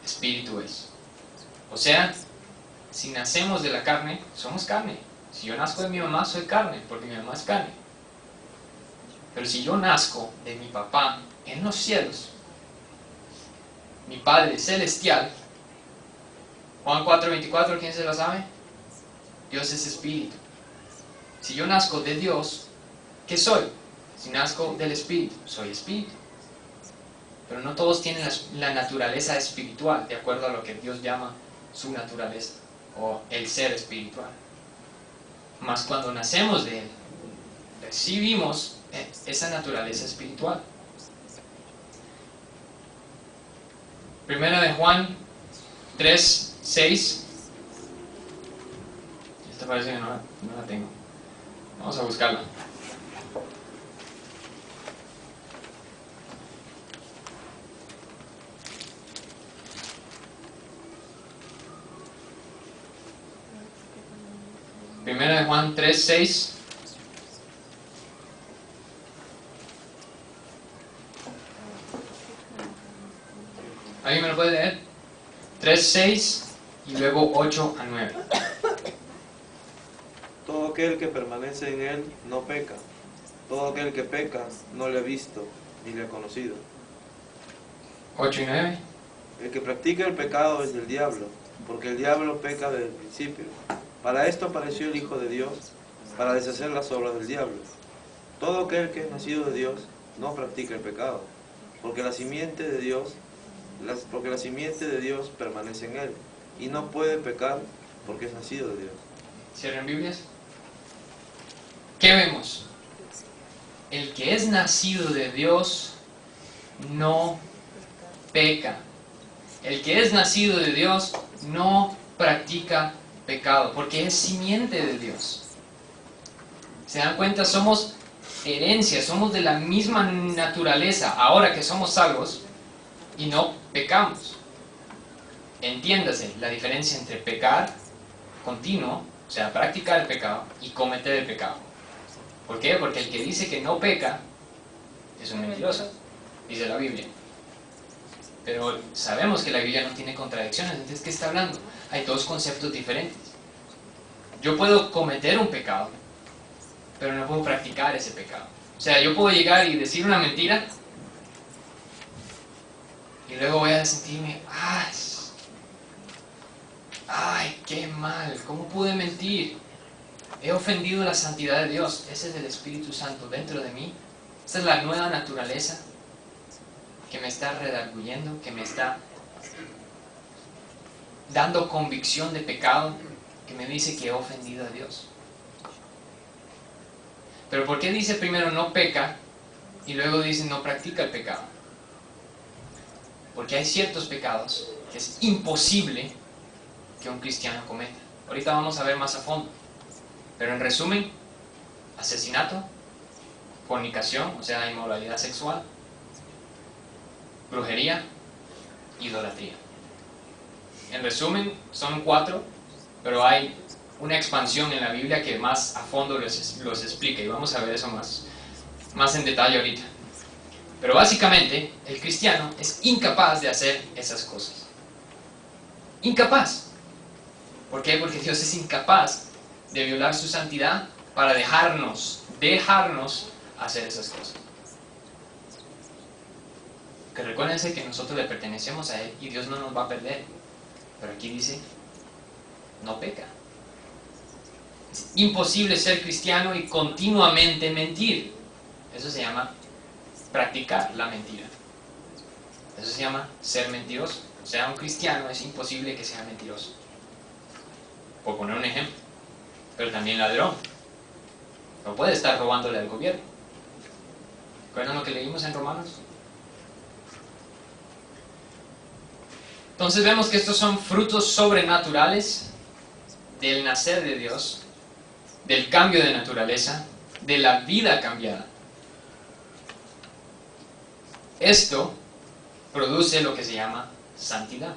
espíritu es. O sea, si nacemos de la carne, somos carne. Si yo nazco de mi mamá, soy carne, porque mi mamá es carne. Pero si yo nazco de mi papá en los cielos, mi Padre celestial, Juan 4:24, ¿quién se lo sabe? Dios es espíritu. Si yo nazco de Dios, ¿qué soy? Si nazco del espíritu, soy espíritu. Pero no todos tienen la naturaleza espiritual, de acuerdo a lo que Dios llama su naturaleza, o el ser espiritual. Mas cuando nacemos de Él, recibimos esa naturaleza espiritual. Primera de Juan 3:6. Esta parece que no la tengo. Vamos a buscarla. Primera de Juan 3:6. ¿Alguien me lo puede leer? 3:6 y luego 8-9. Todo aquel que permanece en él no peca. Todo aquel que peca no le ha visto ni le ha conocido. 8 y 9. El que practica el pecado es del diablo, porque el diablo peca desde el principio. Para esto apareció el Hijo de Dios, para deshacer las obras del diablo. Todo aquel que es nacido de Dios no practica el pecado, porque la simiente de Dios permanece en él, y no puede pecar porque es nacido de Dios. Cierren Biblias. ¿Qué vemos? El que es nacido de Dios no peca. El que es nacido de Dios no practica pecado, porque es simiente de Dios. ¿Se dan cuenta? Somos herencia, somos de la misma naturaleza ahora que somos salvos y no pecamos. Entiéndase la diferencia entre pecar continuo, o sea, practicar el pecado, y cometer el pecado. ¿Por qué? Porque el que dice que no peca es un mentiroso, dice la Biblia. Pero sabemos que la Biblia no tiene contradicciones, entonces ¿qué está hablando? Hay dos conceptos diferentes. Yo puedo cometer un pecado, pero no puedo practicar ese pecado. O sea, yo puedo llegar y decir una mentira y luego voy a sentirme, ¡ay, qué mal! ¿Cómo pude mentir? He ofendido la santidad de Dios. Ese es el Espíritu Santo dentro de mí. Esa es la nueva naturaleza que me está redarguyendo, que me está dando convicción de pecado, que me dice que he ofendido a Dios. Pero ¿por qué dice primero no peca y luego dice no practica el pecado? Porque hay ciertos pecados que es imposible que un cristiano cometa. Ahorita vamos a ver más a fondo. Pero en resumen, asesinato, fornicación, o sea, inmoralidad sexual, brujería, idolatría. En resumen, son 4, pero hay una expansión en la Biblia que más a fondo los explica, y vamos a ver eso más en detalle ahorita. Pero básicamente, el cristiano es incapaz de hacer esas cosas. Incapaz. ¿Por qué? Porque Dios es incapaz de violar su santidad para dejarnos hacer esas cosas. Que recuérdense que nosotros le pertenecemos a Él y Dios no nos va a perder. Pero aquí dice, no peca. Es imposible ser cristiano y continuamente mentir. Eso se llama practicar la mentira. Eso se llama ser mentiroso. O sea, un cristiano es imposible que sea mentiroso. Por poner un ejemplo. Pero también ladrón. No puede estar robándole al gobierno. ¿Recuerdan lo que leímos en Romanos? Entonces vemos que estos son frutos sobrenaturales del nacer de Dios, del cambio de naturaleza, de la vida cambiada. Esto produce lo que se llama santidad.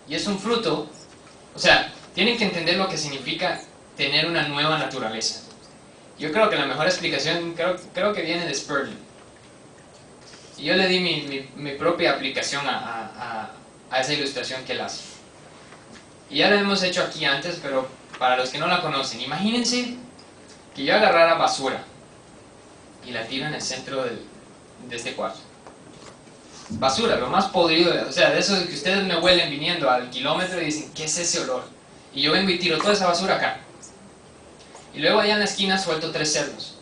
Y es un fruto, o sea, tienen que entender lo que significa tener una nueva naturaleza. Yo creo que la mejor explicación, creo que viene de Spurgeon. Y yo le di mi propia aplicación a esa ilustración que él hace. Y ya la hemos hecho aquí antes, pero para los que no la conocen, imagínense que yo agarrara basura y la tiro en el centro de este cuarto. Basura, lo más podrido, o sea, de esos que ustedes me huelen viniendo al kilómetro y dicen, ¿qué es ese olor? Y yo vengo y tiro toda esa basura acá. Y luego allá en la esquina suelto 3 cerdos.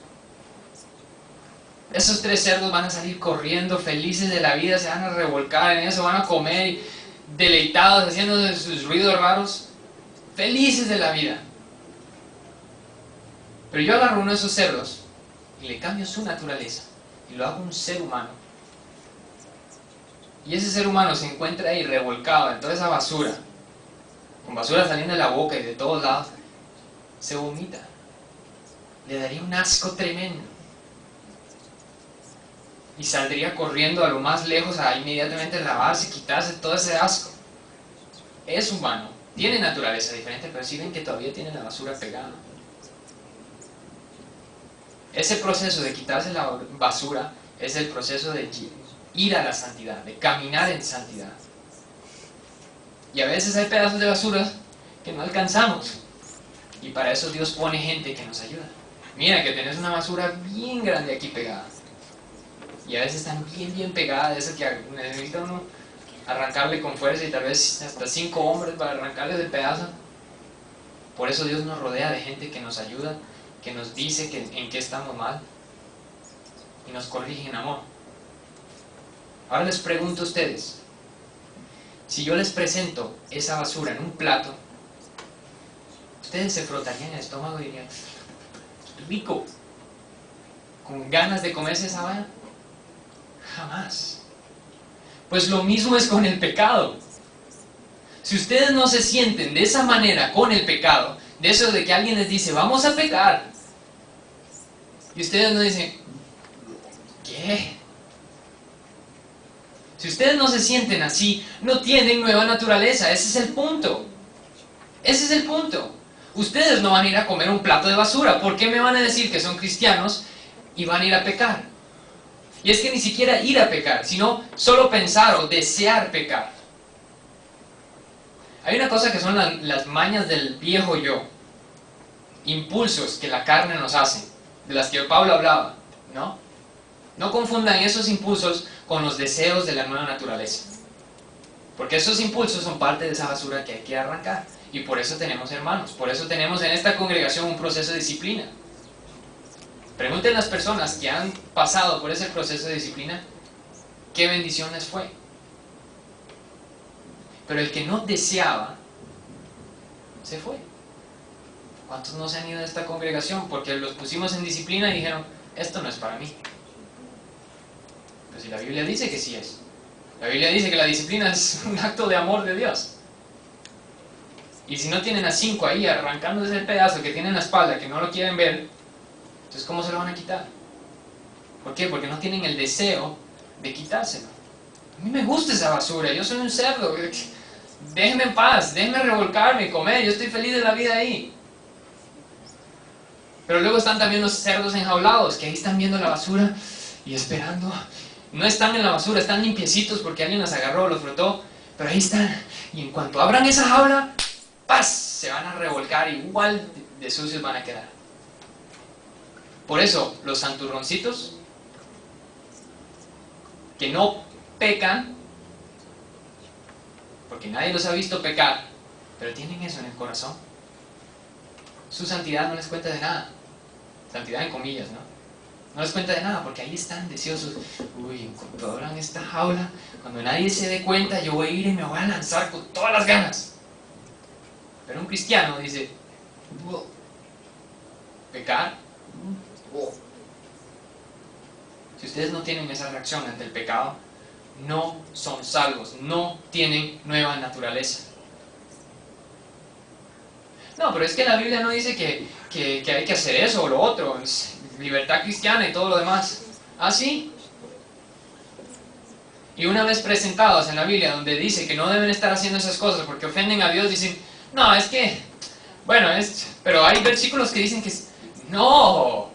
Esos 3 cerdos van a salir corriendo, felices de la vida, se van a revolcar en eso, van a comer, deleitados, haciendo sus ruidos raros, felices de la vida. Pero yo agarro uno de esos cerdos y le cambio su naturaleza y lo hago un ser humano. Y ese ser humano se encuentra ahí revolcado en toda esa basura, con basura saliendo de la boca y de todos lados, se vomita. Le daría un asco tremendo. Y saldría corriendo a lo más lejos a inmediatamente lavarse, quitarse todo ese asco. Es humano, tiene naturaleza diferente, pero sí ven que todavía tiene la basura pegada. Ese proceso de quitarse la basura es el proceso de ir a la santidad, de caminar en santidad. Y a veces hay pedazos de basura que no alcanzamos. Y para eso Dios pone gente que nos ayuda. Mira que tenés una basura bien grande aquí pegada. Y a veces están bien pegadas, de esas que necesita uno arrancarle con fuerza y tal vez hasta 5 hombres para arrancarle del pedazo. Por eso Dios nos rodea de gente que nos ayuda, que nos dice en qué estamos mal y nos corrige en amor. Ahora les pregunto a ustedes, si yo les presento esa basura en un plato, ustedes se frotarían el estómago y dirían, rico, con ganas de comerse esa vaina. Jamás. Pues lo mismo es con el pecado. Si ustedes no se sienten de esa manera con el pecado, de eso de que alguien les dice, vamos a pecar, Y ustedes no dicen, ¿qué? Si ustedes no se sienten así, no tienen nueva naturaleza. Ese es el punto. Ese es el punto. Ustedes no van a ir a comer un plato de basura. ¿Por qué me van a decir que son cristianos y van a ir a pecar? Y es que ni siquiera ir a pecar, sino solo pensar o desear pecar. Hay una cosa que son las mañas del viejo yo. Impulsos que la carne nos hace, de las que Pablo hablaba, ¿no? No confundan esos impulsos con los deseos de la nueva naturaleza. Porque esos impulsos son parte de esa basura que hay que arrancar. Y por eso tenemos hermanos, por eso tenemos en esta congregación un proceso de disciplina. Pregunten a las personas que han pasado por ese proceso de disciplina, qué bendición les fue. Pero el que no deseaba, se fue. ¿Cuántos no se han ido de esta congregación? Porque los pusimos en disciplina y dijeron, esto no es para mí. Pero si la Biblia dice que sí es. La Biblia dice que la disciplina es un acto de amor de Dios. Y si no tienen a 5 ahí arrancándose el pedazo que tienen en la espalda, que no lo quieren ver, entonces ¿cómo se lo van a quitar? ¿Por qué? Porque no tienen el deseo de quitárselo. A mí me gusta esa basura, yo soy un cerdo. Déjenme en paz, déjenme revolcarme y comer, yo estoy feliz de la vida ahí. Pero luego están también los cerdos enjaulados, que ahí están viendo la basura y esperando. No están en la basura, están limpiecitos porque alguien los agarró, los frotó, pero ahí están. Y en cuanto abran esa jaula, ¡paz! Se van a revolcar, igual de sucios van a quedar. Por eso, los santurroncitos que no pecan, porque nadie los ha visto pecar, pero tienen eso en el corazón, su santidad no les cuenta de nada. Santidad en comillas, ¿no? No les cuenta de nada, porque ahí están deseosos. Uy, en cuanto abran esta jaula, cuando nadie se dé cuenta, yo voy a ir y me voy a lanzar con todas las ganas. Pero un cristiano dice, pecar. Si ustedes no tienen esa reacción ante el pecado, no son salvos, no tienen nueva naturaleza. No, pero es que la Biblia no dice que hay que hacer eso o lo otro, es libertad cristiana y todo lo demás. ¿Ah, sí? Y una vez presentados en la Biblia donde dice que no deben estar haciendo esas cosas porque ofenden a Dios, dicen, no, es que, bueno, pero hay versículos que dicen que no,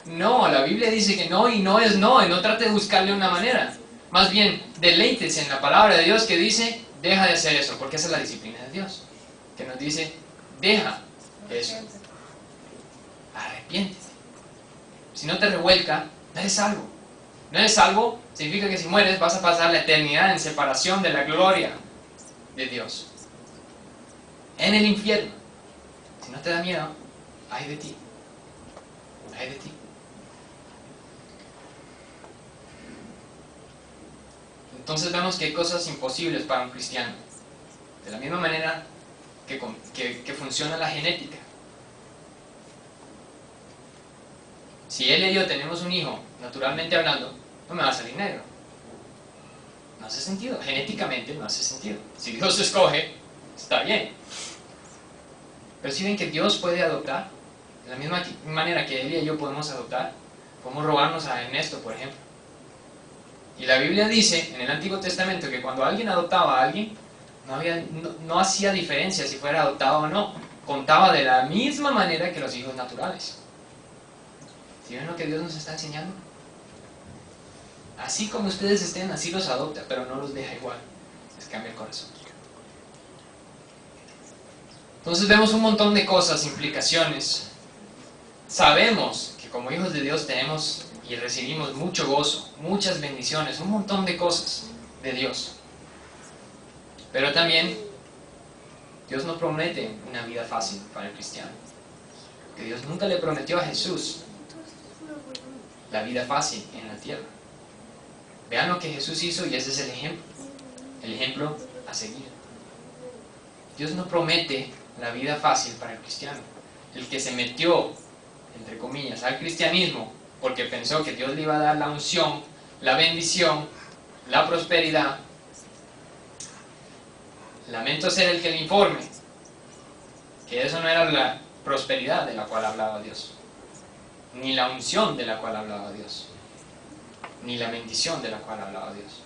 la Biblia dice que no y no es no, y no trate de buscarle una manera. Más bien, deleítese en la palabra de Dios que dice, deja de hacer eso, porque esa es la disciplina de Dios, que nos dice, deja eso, arrepiéntete. Si no te revuelca, no eres salvo. No eres salvo significa que si mueres vas a pasar la eternidad en separación de la gloria de Dios, en el infierno. Si no te da miedo, ay de ti, ay de ti. Entonces vemos que hay cosas imposibles para un cristiano. De la misma manera que funciona la genética. Si él y yo tenemos un hijo, naturalmente hablando, no me va a salir negro. No hace sentido, genéticamente no hace sentido. Si Dios escoge, está bien. Pero si ven que Dios puede adoptar, de la misma manera que él y yo podemos adoptar, podemos robarnos a Ernesto, por ejemplo. Y la Biblia dice en el Antiguo Testamento que cuando alguien adoptaba a alguien, no hacía diferencia si fuera adoptado o no. Contaba de la misma manera que los hijos naturales. ¿Sí ven lo que Dios nos está enseñando? Así como ustedes estén, así los adopta, pero no los deja igual. Les cambia el corazón. Entonces vemos un montón de cosas, implicaciones. Sabemos que como hijos de Dios tenemos y recibimos mucho gozo, muchas bendiciones, un montón de cosas de Dios. Pero también Dios no promete una vida fácil para el cristiano. Que Dios nunca le prometió a Jesús la vida fácil en la tierra. Vean lo que Jesús hizo y ese es el ejemplo a seguir. Dios no promete la vida fácil para el cristiano. El que se metió, entre comillas, al cristianismo porque pensó que Dios le iba a dar la unción, la bendición, la prosperidad. Lamento ser el que le informe que eso no era la prosperidad de la cual hablaba Dios. ni la unción de la cual hablaba Dios, ni la bendición de la cual hablaba Dios.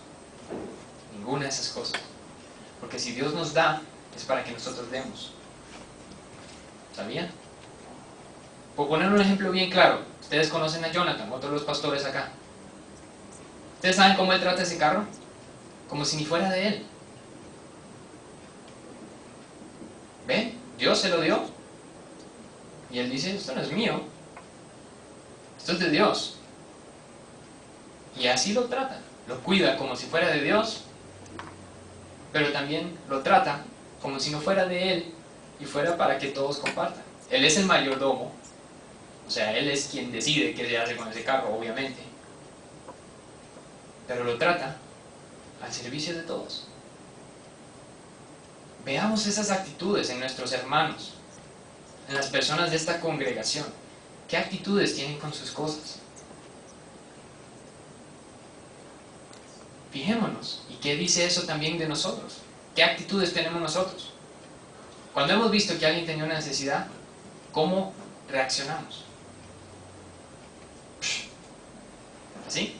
Ninguna de esas cosas. Porque si Dios nos da, es para que nosotros demos. ¿Sabían? Por poner un ejemplo bien claro, ustedes conocen a Jonathan, otro de los pastores acá. ¿Ustedes saben cómo él trata ese carro? Como si ni fuera de él. ¿Ven? Dios se lo dio. Y él dice, esto no es mío. Esto es de Dios. Y así lo trata. Lo cuida como si fuera de Dios, pero también lo trata como si no fuera de él y fuera para que todos compartan. Él es el mayordomo, o sea, él es quien decide qué se hace con ese carro, obviamente, pero lo trata al servicio de todos. Veamos esas actitudes en nuestros hermanos, en las personas de esta congregación. ¿Qué actitudes tienen con sus cosas? Fijémonos, ¿y qué dice eso también de nosotros? ¿Qué actitudes tenemos nosotros? Cuando hemos visto que alguien tenía una necesidad, ¿cómo reaccionamos? ¿Así?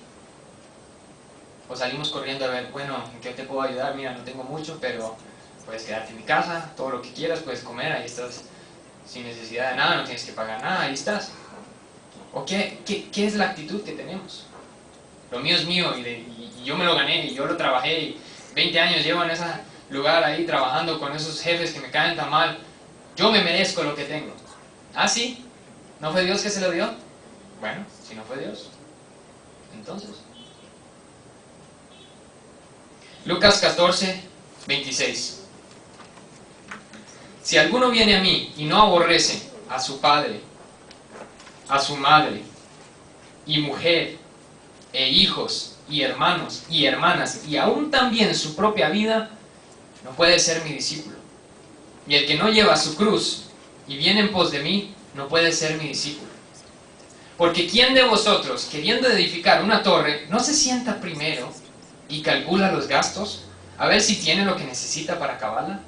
O salimos corriendo a ver, bueno, ¿en qué te puedo ayudar? Mira, no tengo mucho, pero puedes quedarte en mi casa, todo lo que quieras, puedes comer, ahí estás sin necesidad de nada, no tienes que pagar nada, ahí estás. ¿O qué es la actitud que tenemos? Lo mío es mío y yo me lo gané y yo lo trabajé y 20 años llevo en ese lugar ahí trabajando con esos jefes que me caen tan mal. Yo me merezco lo que tengo. ¿Ah, sí? ¿No fue Dios que se lo dio? Bueno, si no fue Dios, entonces. Lucas 14, 26. Si alguno viene a mí y no aborrece a su padre, a su madre, y mujer, e hijos, y hermanos, y hermanas, y aún también su propia vida, no puede ser mi discípulo. Y el que no lleva su cruz y viene en pos de mí, no puede ser mi discípulo. Porque ¿quién de vosotros, queriendo edificar una torre, no se sienta primero y calcula los gastos, a ver si tiene lo que necesita para acabarla?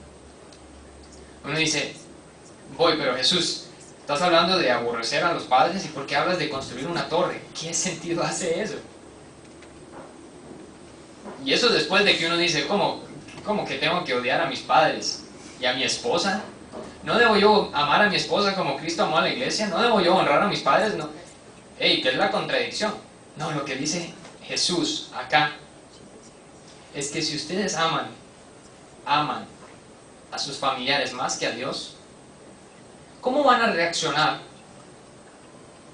Uno dice, pero Jesús, estás hablando de aborrecer a los padres, ¿y por qué hablas de construir una torre? ¿Qué sentido hace eso? Y eso después de que uno dice, ¿cómo que tengo que odiar a mis padres y a mi esposa? ¿No debo yo amar a mi esposa como Cristo amó a la iglesia? ¿No debo yo honrar a mis padres? No. ¿Qué es la contradicción? No, lo que dice Jesús acá es que si ustedes aman a sus familiares más que a Dios, ¿cómo van a reaccionar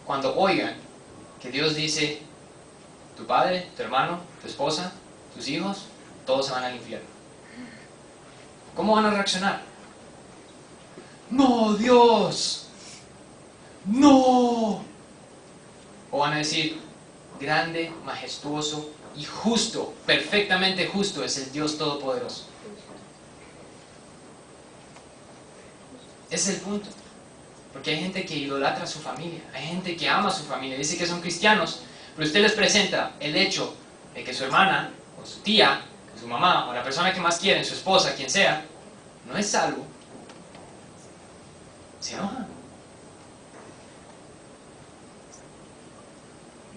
cuando oigan que Dios dice, tu padre, tu hermano, tu esposa, tus hijos, todos se van al infierno? ¿Cómo van a reaccionar? ¡No, Dios! ¡No! O van a decir, grande, majestuoso y justo, perfectamente justo es el Dios Todopoderoso. Ese es el punto. Porque hay gente que idolatra a su familia, hay gente que ama a su familia, dice que son cristianos, pero usted les presenta el hecho de que su hermana, o su tía, o su mamá, o la persona que más quieren, su esposa, quien sea, no es salvo. Se enojan.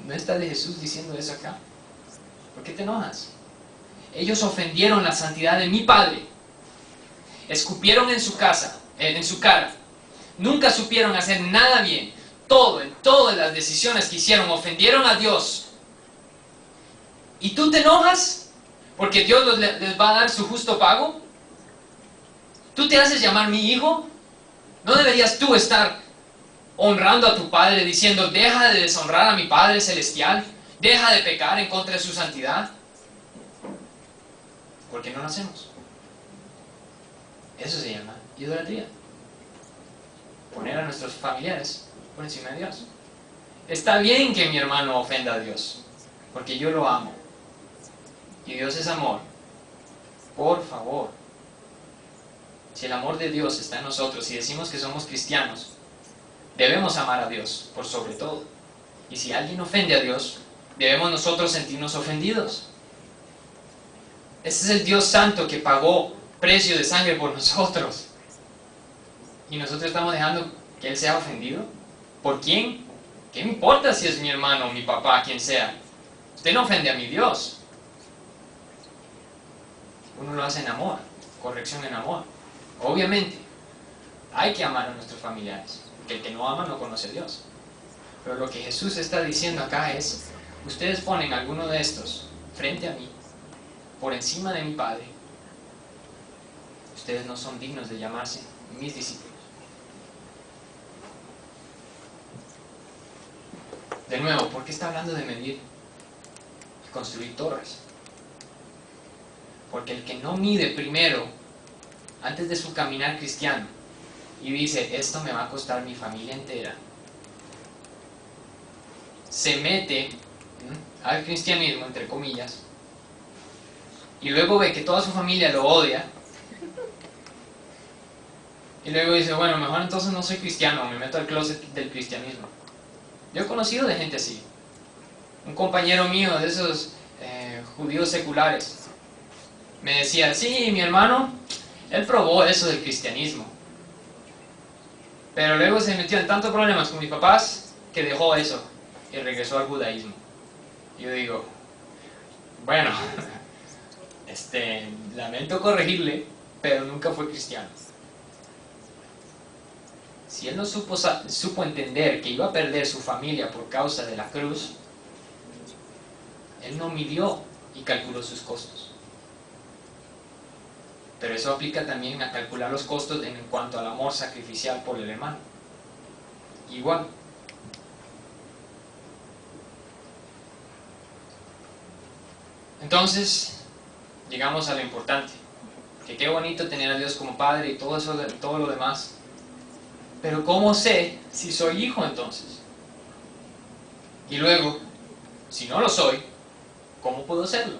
¿No está de Jesús diciendo eso acá? ¿Por qué te enojas? Ellos ofendieron la santidad de mi Padre. Escupieron en su cara. Nunca supieron hacer nada bien. En todas las decisiones que hicieron, ofendieron a Dios. ¿Y tú te enojas? ¿Porque Dios les va a dar su justo pago? ¿Tú te haces llamar mi hijo? ¿No deberías tú estar honrando a tu Padre diciendo, deja de deshonrar a mi Padre Celestial? Deja de pecar en contra de su santidad. ¿Por qué no lo hacemos? Eso se llama idolatría. Poner a nuestros familiares por encima de Dios. Está bien que mi hermano ofenda a Dios, porque yo lo amo. Y Dios es amor. Por favor. Si el amor de Dios está en nosotros y decimos que somos cristianos, debemos amar a Dios por sobre todo. Y si alguien ofende a Dios, debemos nosotros sentirnos ofendidos. Ese es el Dios santo que pagó precio de sangre por nosotros. Y nosotros estamos dejando que Él sea ofendido. ¿Por quién? ¿Qué me importa si es mi hermano, mi papá, quien sea? Usted no ofende a mi Dios. Uno lo hace en amor, corrección en amor. Obviamente, hay que amar a nuestros familiares, porque el que no ama no conoce a Dios. Pero lo que Jesús está diciendo acá es, ustedes ponen alguno de estos frente a mí, por encima de mi Padre, ustedes no son dignos de llamarse mis discípulos. De nuevo, ¿por qué está hablando de medir y construir torres? Porque el que no mide primero, antes de su caminar cristiano, y dice, esto me va a costar mi familia entera, se mete al cristianismo, entre comillas, y luego ve que toda su familia lo odia, y luego dice, bueno, mejor entonces no soy cristiano, me meto al closet del cristianismo. Yo he conocido de gente así. Un compañero mío de esos judíos seculares me decía, sí, mi hermano, él probó eso del cristianismo, pero luego se metió en tantos problemas con mis papás que dejó eso y regresó al judaísmo. Y yo digo, bueno, lamento corregirle, pero nunca fue cristiano. Si él no supo entender que iba a perder su familia por causa de la cruz, él no midió y calculó sus costos. Pero eso aplica también a calcular los costos en cuanto al amor sacrificial por el hermano. Igual. Entonces, llegamos a lo importante. Que qué bonito tener a Dios como Padre y todo eso, todo lo demás. Pero ¿cómo sé si soy hijo entonces? Y luego, si no lo soy, ¿cómo puedo serlo?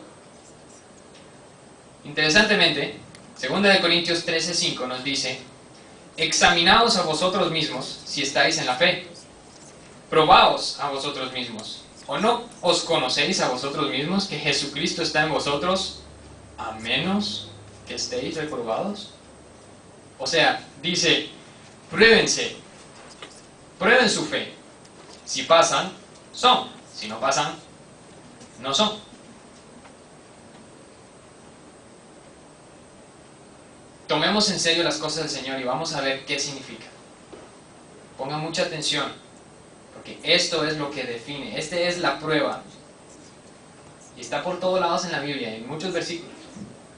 Interesantemente, 2 Corintios 13:5 nos dice, examinaos a vosotros mismos si estáis en la fe. Probaos a vosotros mismos. ¿O no os conocéis a vosotros mismos que Jesucristo está en vosotros, a menos que estéis reprobados? O sea, dice, pruébense, prueben su fe. Si pasan, son. Si no pasan, no son. Tomemos en serio las cosas del Señor y vamos a ver qué significa. Pongan mucha atención, porque esto es lo que define, esta es la prueba. Y está por todos lados en la Biblia, en muchos versículos.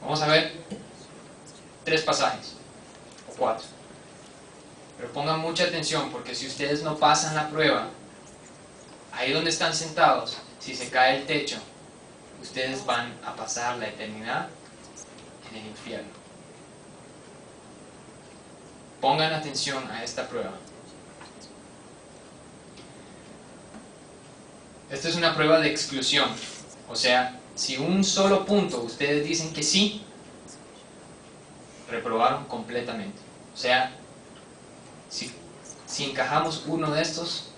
Vamos a ver 3 pasajes, o 4. Pero pongan mucha atención, porque si ustedes no pasan la prueba, ahí donde están sentados, si se cae el techo, ustedes van a pasar la eternidad en el infierno. Pongan atención a esta prueba. Esta es una prueba de exclusión. O sea, si un solo punto ustedes dicen que sí, reprobaron completamente. O sea, si encajamos uno de estos,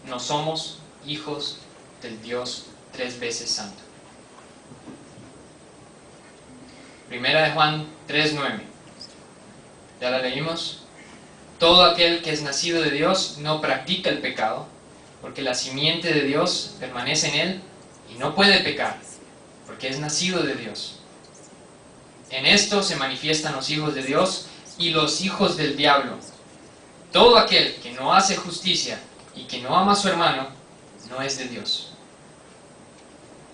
no somos hijos del Dios 3 veces santo. Primera de Juan 3:9. ¿Ya la leímos? Todo aquel que es nacido de Dios no practica el pecado, porque la simiente de Dios permanece en él y no puede pecar, porque es nacido de Dios. En esto se manifiestan los hijos de Dios y los hijos del diablo. Todo aquel que no hace justicia y que no ama a su hermano, no es de Dios.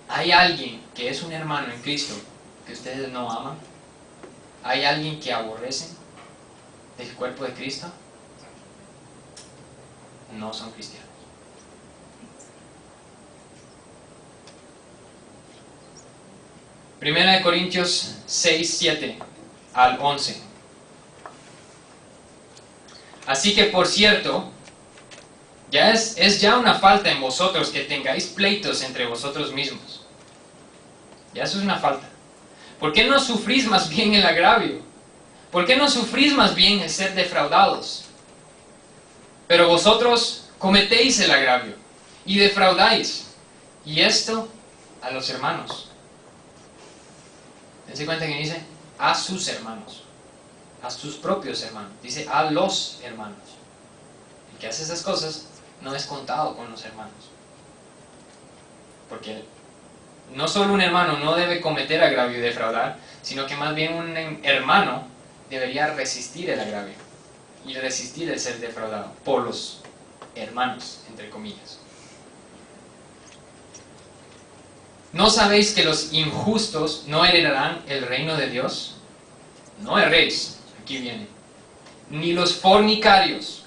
¿Hay alguien que es un hermano en Cristo que ustedes no aman? ¿Hay alguien que aborrecen del cuerpo de Cristo? No son cristianos. Primera de Corintios 6:7 al 11. Así que, por cierto, es ya una falta en vosotros que tengáis pleitos entre vosotros mismos. Ya eso es una falta. ¿Por qué no sufrís más bien el agravio? ¿Por qué no sufrís más bien el ser defraudados? Pero vosotros cometéis el agravio y defraudáis, y esto a los hermanos. Dense cuenta que dice a sus hermanos, a sus propios hermanos. Dice a los hermanos. El que hace esas cosas no es contado con los hermanos. Porque no solo un hermano no debe cometer agravio y defraudar, sino que más bien un hermano debería resistir el agravio y resistir el ser defraudado por los hermanos, entre comillas. ¿No sabéis que los injustos no heredarán el reino de Dios? No erréis, aquí viene, ni los fornicarios,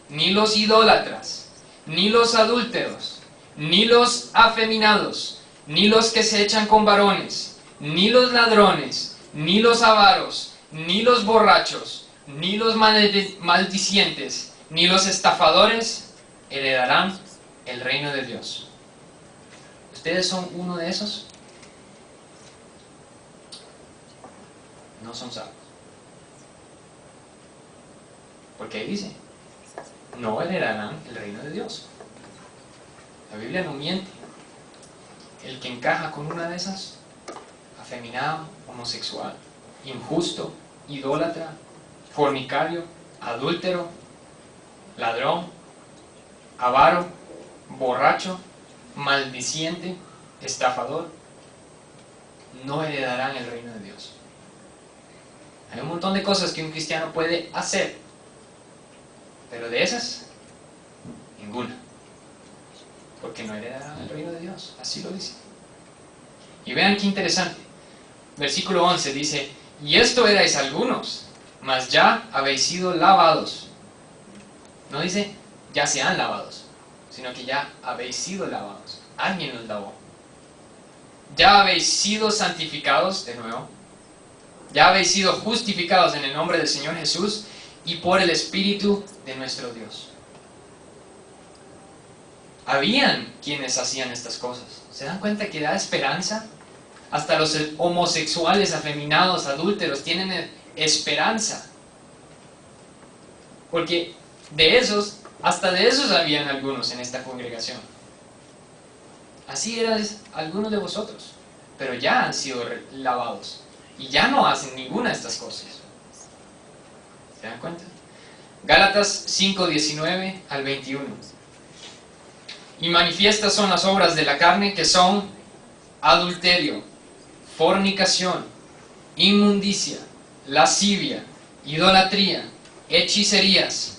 ni los idólatras, ni los adúlteros, ni los afeminados, ni los que se echan con varones, ni los ladrones, ni los avaros, ni los borrachos, ni los maldicientes, ni los estafadores heredarán el reino de Dios. ¿Ustedes son uno de esos? No son salvos. Porque ahí dice, no heredarán el reino de Dios. La Biblia no miente. El que encaja con una de esas, afeminado, homosexual, injusto, idólatra, fornicario, adúltero, ladrón, avaro, borracho, maldiciente, estafador, no heredarán el reino de Dios. Hay un montón de cosas que un cristiano puede hacer, pero de esas, ninguna. Porque no heredarán el reino de Dios, así lo dice. Y vean qué interesante. Versículo 11 dice, y esto erais algunos, mas ya habéis sido lavados. No dice, ya sean lavados, sino que ya habéis sido lavados. Alguien los lavó. Ya habéis sido santificados, de nuevo. Ya habéis sido justificados en el nombre del Señor Jesús y por el Espíritu de nuestro Dios. Habían quienes hacían estas cosas. ¿Se dan cuenta que da esperanza? Hasta los homosexuales, afeminados, adúlteros tienen esperanza. Porque de esos, hasta de esos habían algunos en esta congregación. Así eran algunos de vosotros, pero ya han sido lavados y ya no hacen ninguna de estas cosas. ¿Se dan cuenta? Gálatas 5:19 al 21. Y manifiestas son las obras de la carne, que son adulterio, fornicación, inmundicia, lascivia, idolatría, hechicerías,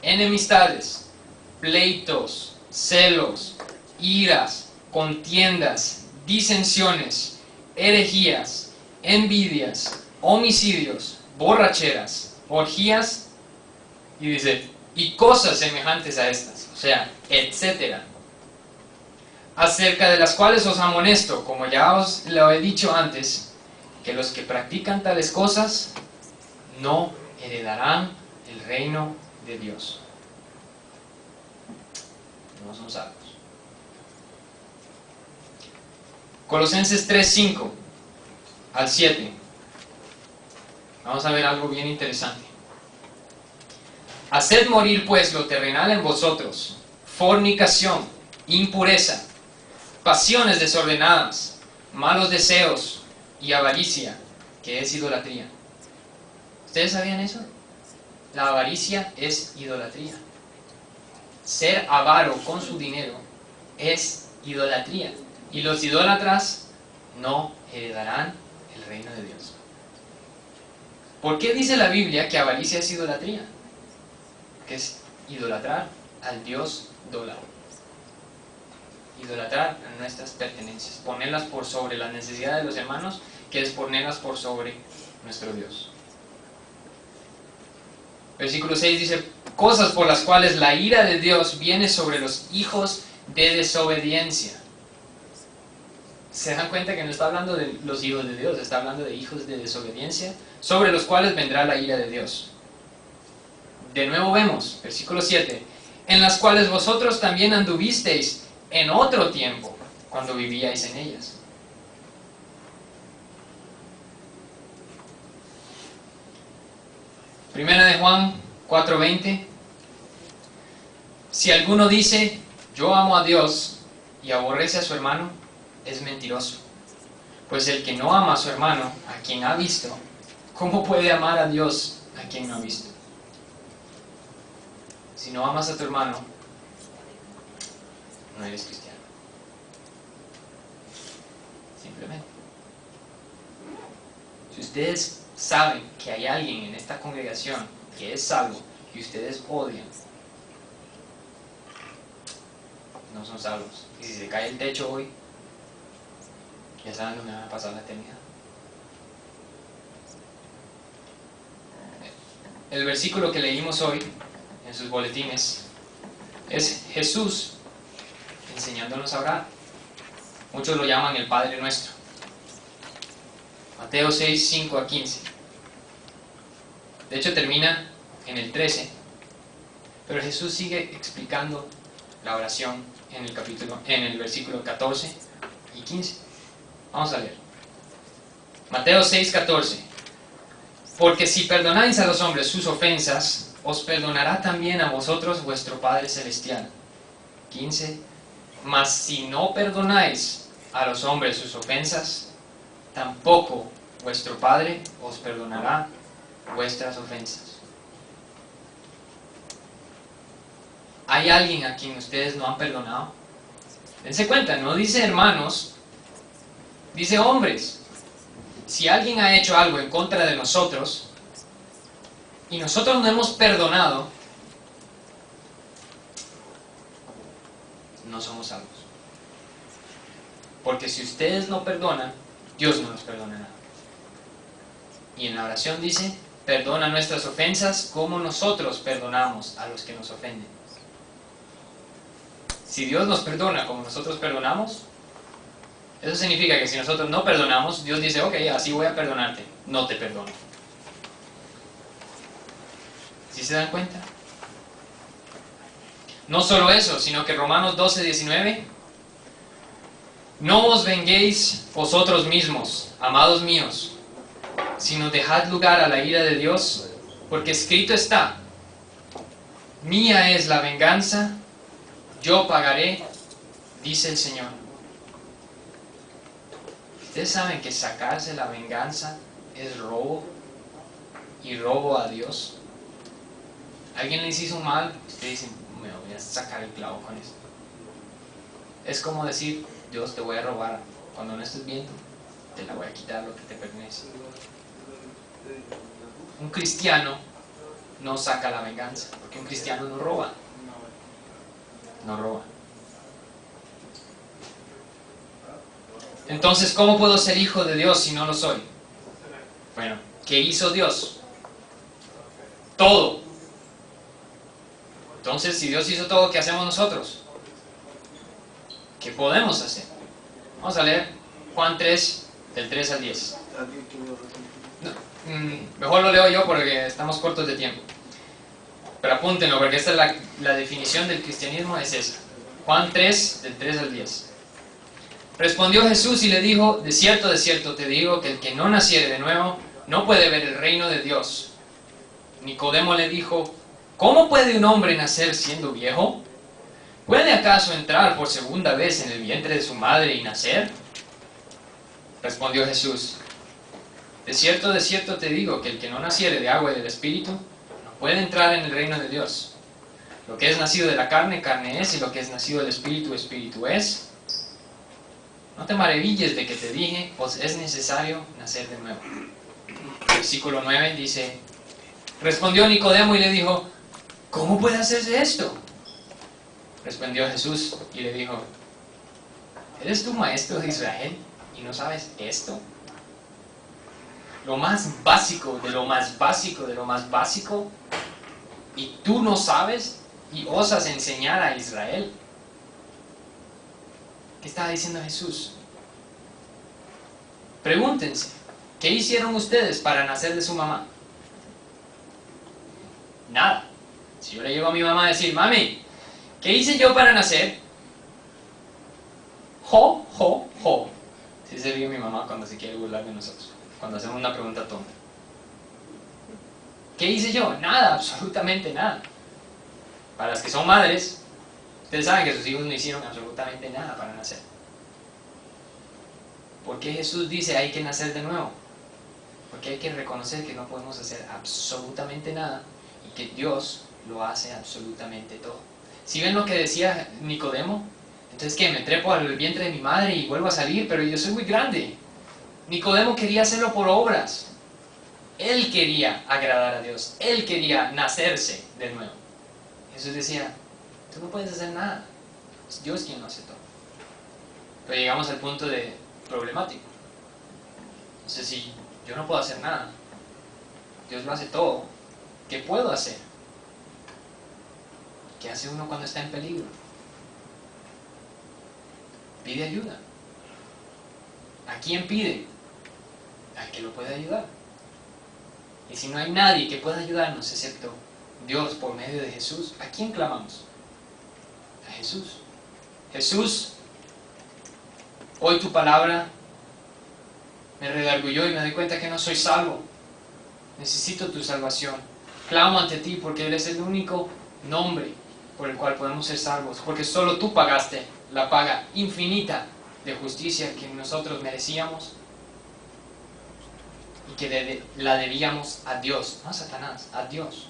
enemistades, pleitos, celos, iras, contiendas, disensiones, herejías, envidias, homicidios, borracheras, orgías, y dice, y cosas semejantes a estas, o sea, etcétera, acerca de las cuales os amonesto, como ya os lo he dicho antes, que los que practican tales cosas no heredarán el reino de Dios. No son salvos. Colosenses 3:5 al 7. Vamos a ver algo bien interesante. Haced morir pues lo terrenal en vosotros: fornicación, impureza, pasiones desordenadas, malos deseos y avaricia, que es idolatría. ¿Ustedes sabían eso? La avaricia es idolatría. Ser avaro con su dinero es idolatría. Y los idólatras no heredarán el reino de Dios. ¿Por qué dice la Biblia que avaricia es idolatría? Que es idolatrar al Dios dólar. Idolatrar a nuestras pertenencias. Ponerlas por sobre las necesidades de los hermanos, que es ponerlas por sobre nuestro Dios. Versículo 6 dice, cosas por las cuales la ira de Dios viene sobre los hijos de desobediencia. ¿Se dan cuenta que no está hablando de los hijos de Dios? Está hablando de hijos de desobediencia, sobre los cuales vendrá la ira de Dios. De nuevo vemos, versículo 7, en las cuales vosotros también anduvisteis en otro tiempo, cuando vivíais en ellas. Primera de Juan 4:20. Si alguno dice, yo amo a Dios, y aborrece a su hermano, es mentiroso. Pues el que no ama a su hermano, a quien ha visto, ¿cómo puede amar a Dios a quien no ha visto? Si no amas a tu hermano, no eres cristiano. Simplemente. Si ustedes saben que hay alguien en esta congregación que es salvo y ustedes odian, no son salvos. Y si se cae el techo hoy, ya saben dónde van a pasar la eternidad. El versículo que leímos hoy en sus boletines es Jesús enseñándonos a orar. Muchos lo llaman el Padre Nuestro. Mateo 6, 5 a 15. De hecho termina en el 13, pero Jesús sigue explicando la oración en el versículo 14 y 15. Vamos a leer. Mateo 6, 14. Porque si perdonáis a los hombres sus ofensas, os perdonará también a vosotros vuestro Padre Celestial. 15. Mas si no perdonáis a los hombres sus ofensas, tampoco vuestro Padre os perdonará vuestras ofensas. ¿Hay alguien a quien ustedes no han perdonado? Dense cuenta, no dice hermanos, dice hombres. Si alguien ha hecho algo en contra de nosotros y nosotros no hemos perdonado, no somos salvos. Porque si ustedes no perdonan, Dios no nos perdonará. Y en la oración dice, perdona nuestras ofensas como nosotros perdonamos a los que nos ofenden. Si Dios nos perdona como nosotros perdonamos, eso significa que si nosotros no perdonamos, Dios dice, ok, así voy a perdonarte, no te perdono. ¿Sí se dan cuenta? No solo eso, sino que Romanos 12, 19, no os venguéis vosotros mismos, amados míos, sino dejad lugar a la ira de Dios, porque escrito está, mía es la venganza, yo pagaré, dice el Señor. Ustedes saben que sacarse la venganza es robo y robo a Dios. Alguien les hizo un mal, ustedes dicen, me voy a sacar el clavo con esto. Es como decir, Dios, te voy a robar, cuando no estés viendo, te la voy a quitar lo que te pertenece. Un cristiano no saca la venganza, porque un cristiano no roba. No roba. Entonces, ¿cómo puedo ser hijo de Dios si no lo soy? Bueno, ¿qué hizo Dios? Todo. Entonces, si Dios hizo todo, ¿qué hacemos nosotros? ¿Qué podemos hacer? Vamos a leer Juan 3, del 3 al 10. No, mejor lo leo yo porque estamos cortos de tiempo. Pero apúntenlo, porque esta es la definición del cristianismo, es esa. Juan 3, del 3 al 10. Respondió Jesús y le dijo, de cierto te digo, que el que no naciere de nuevo, no puede ver el reino de Dios. Nicodemo le dijo, ¿cómo puede un hombre nacer siendo viejo? ¿Puede acaso entrar por segunda vez en el vientre de su madre y nacer? Respondió Jesús, de cierto te digo, que el que no naciere de agua y del Espíritu, no puede entrar en el reino de Dios. Lo que es nacido de la carne, carne es, y lo que es nacido del Espíritu, Espíritu es. No te maravilles de que te dije, pues es necesario nacer de nuevo. Versículo 9 dice, respondió Nicodemo y le dijo, ¿cómo puede hacerse esto? Respondió Jesús y le dijo, ¿eres tú maestro de Israel y no sabes esto? Lo más básico de lo más básico de lo más básico, y tú no sabes y osas enseñar a Israel. ¿Qué estaba diciendo Jesús? Pregúntense, ¿qué hicieron ustedes para nacer de su mamá? Nada. Si yo le llego a mi mamá a decir, mami, ¿qué hice yo para nacer? Jo. Así se ríe mi mamá cuando se quiere burlar de nosotros, cuando hacemos una pregunta tonta. ¿Qué hice yo? Nada, absolutamente nada. Para las que son madres, ustedes saben que sus hijos no hicieron absolutamente nada para nacer. ¿Por qué Jesús dice hay que nacer de nuevo? Porque hay que reconocer que no podemos hacer absolutamente nada y que Dios lo hace absolutamente todo. ¿Sí ven lo que decía Nicodemo? Entonces, ¿qué? ¿Me trepo al vientre de mi madre y vuelvo a salir? Pero yo soy muy grande. Nicodemo quería hacerlo por obras. Él quería agradar a Dios. Él quería nacerse de nuevo. Jesús decía, tú no puedes hacer nada. Es Dios quien lo hace todo. Pero llegamos al punto de problemático. Entonces, si yo no puedo hacer nada, Dios lo hace todo, ¿qué puedo hacer? ¿Qué hace uno cuando está en peligro? Pide ayuda. ¿A quién pide? Al que lo puede ayudar. Y si no hay nadie que pueda ayudarnos excepto Dios por medio de Jesús, ¿a quién clamamos? A Jesús. Jesús, hoy tu palabra me redarguyó y me doy cuenta que no soy salvo. Necesito tu salvación. Clamo ante ti porque eres el único nombre por el cual podemos ser salvos. Porque solo tú pagaste la paga infinita de justicia que nosotros merecíamos y que la debíamos a Dios, no a Satanás, a Dios.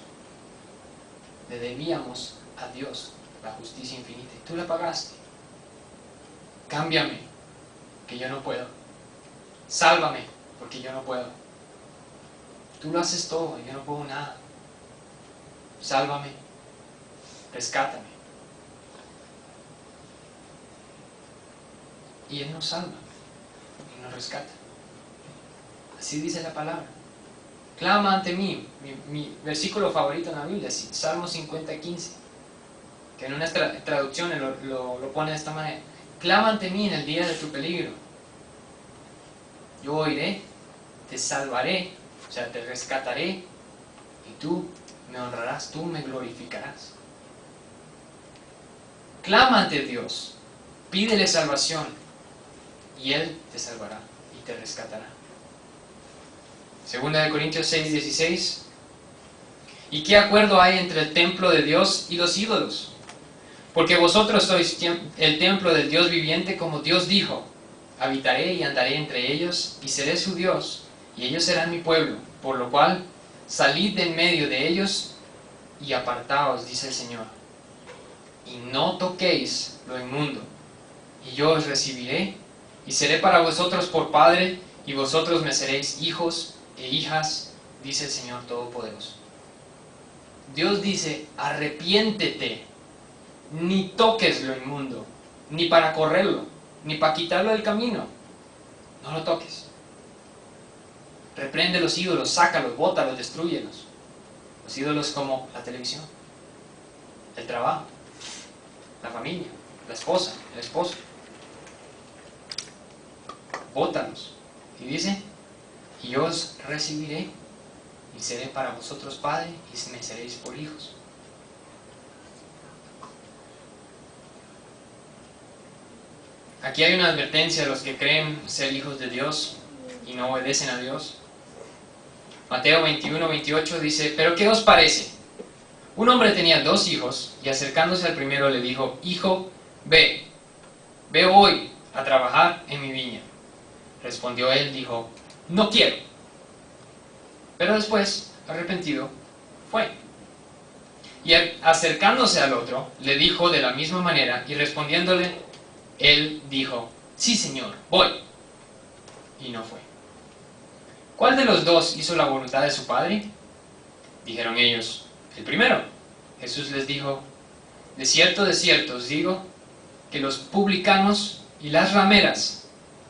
Le debíamos a Dios la justicia infinita y tú la pagaste. Cámbiame, que yo no puedo. Sálvame, porque yo no puedo. Tú lo haces todo, yo no puedo nada. Sálvame, rescátame. Y Él nos salva y nos rescata. Así dice la palabra. Clama ante mí. Mi versículo favorito en la Biblia es Salmo 50:15, que en una traducción lo pone de esta manera. Clama ante mí en el día de tu peligro. Yo oiré, te salvaré, o sea, te rescataré, y tú me honrarás, tú me glorificarás. Clama ante Dios, pídele salvación, y Él te salvará y te rescatará. Segunda de Corintios 6:16. ¿Y qué acuerdo hay entre el templo de Dios y los ídolos? Porque vosotros sois el templo del Dios viviente, como Dios dijo: habitaré y andaré entre ellos, y seré su Dios, y ellos serán mi pueblo. Por lo cual, salid de en medio de ellos, y apartaos, dice el Señor. Y no toquéis lo inmundo, y yo os recibiré, y seré para vosotros por Padre, y vosotros me seréis hijos e hijas, dice el Señor Todopoderoso. Dios dice, arrepiéntete, ni toques lo inmundo, ni para correrlo, ni para quitarlo del camino. No lo toques. Reprende los ídolos, sácalos, bótalos, destrúyelos. Los ídolos como la televisión, el trabajo, la familia, la esposa, el esposo. Bótalos. Y dice, y yo os recibiré, y seré para vosotros padre, y me seréis por hijos. Aquí hay una advertencia a los que creen ser hijos de Dios y no obedecen a Dios. Mateo 21:28 dice, ¿pero qué os parece? Un hombre tenía 2 hijos, y acercándose al primero le dijo, hijo, ve hoy a trabajar en mi viña. Respondió él, dijo, no quiero. Pero después, arrepentido, fue. Y acercándose al otro, le dijo de la misma manera, y respondiéndole, él dijo, sí, Señor, voy. Y no fue. ¿Cuál de los 2 hizo la voluntad de su padre? Dijeron ellos, el primero. Jesús les dijo, de cierto os digo, que los publicanos y las rameras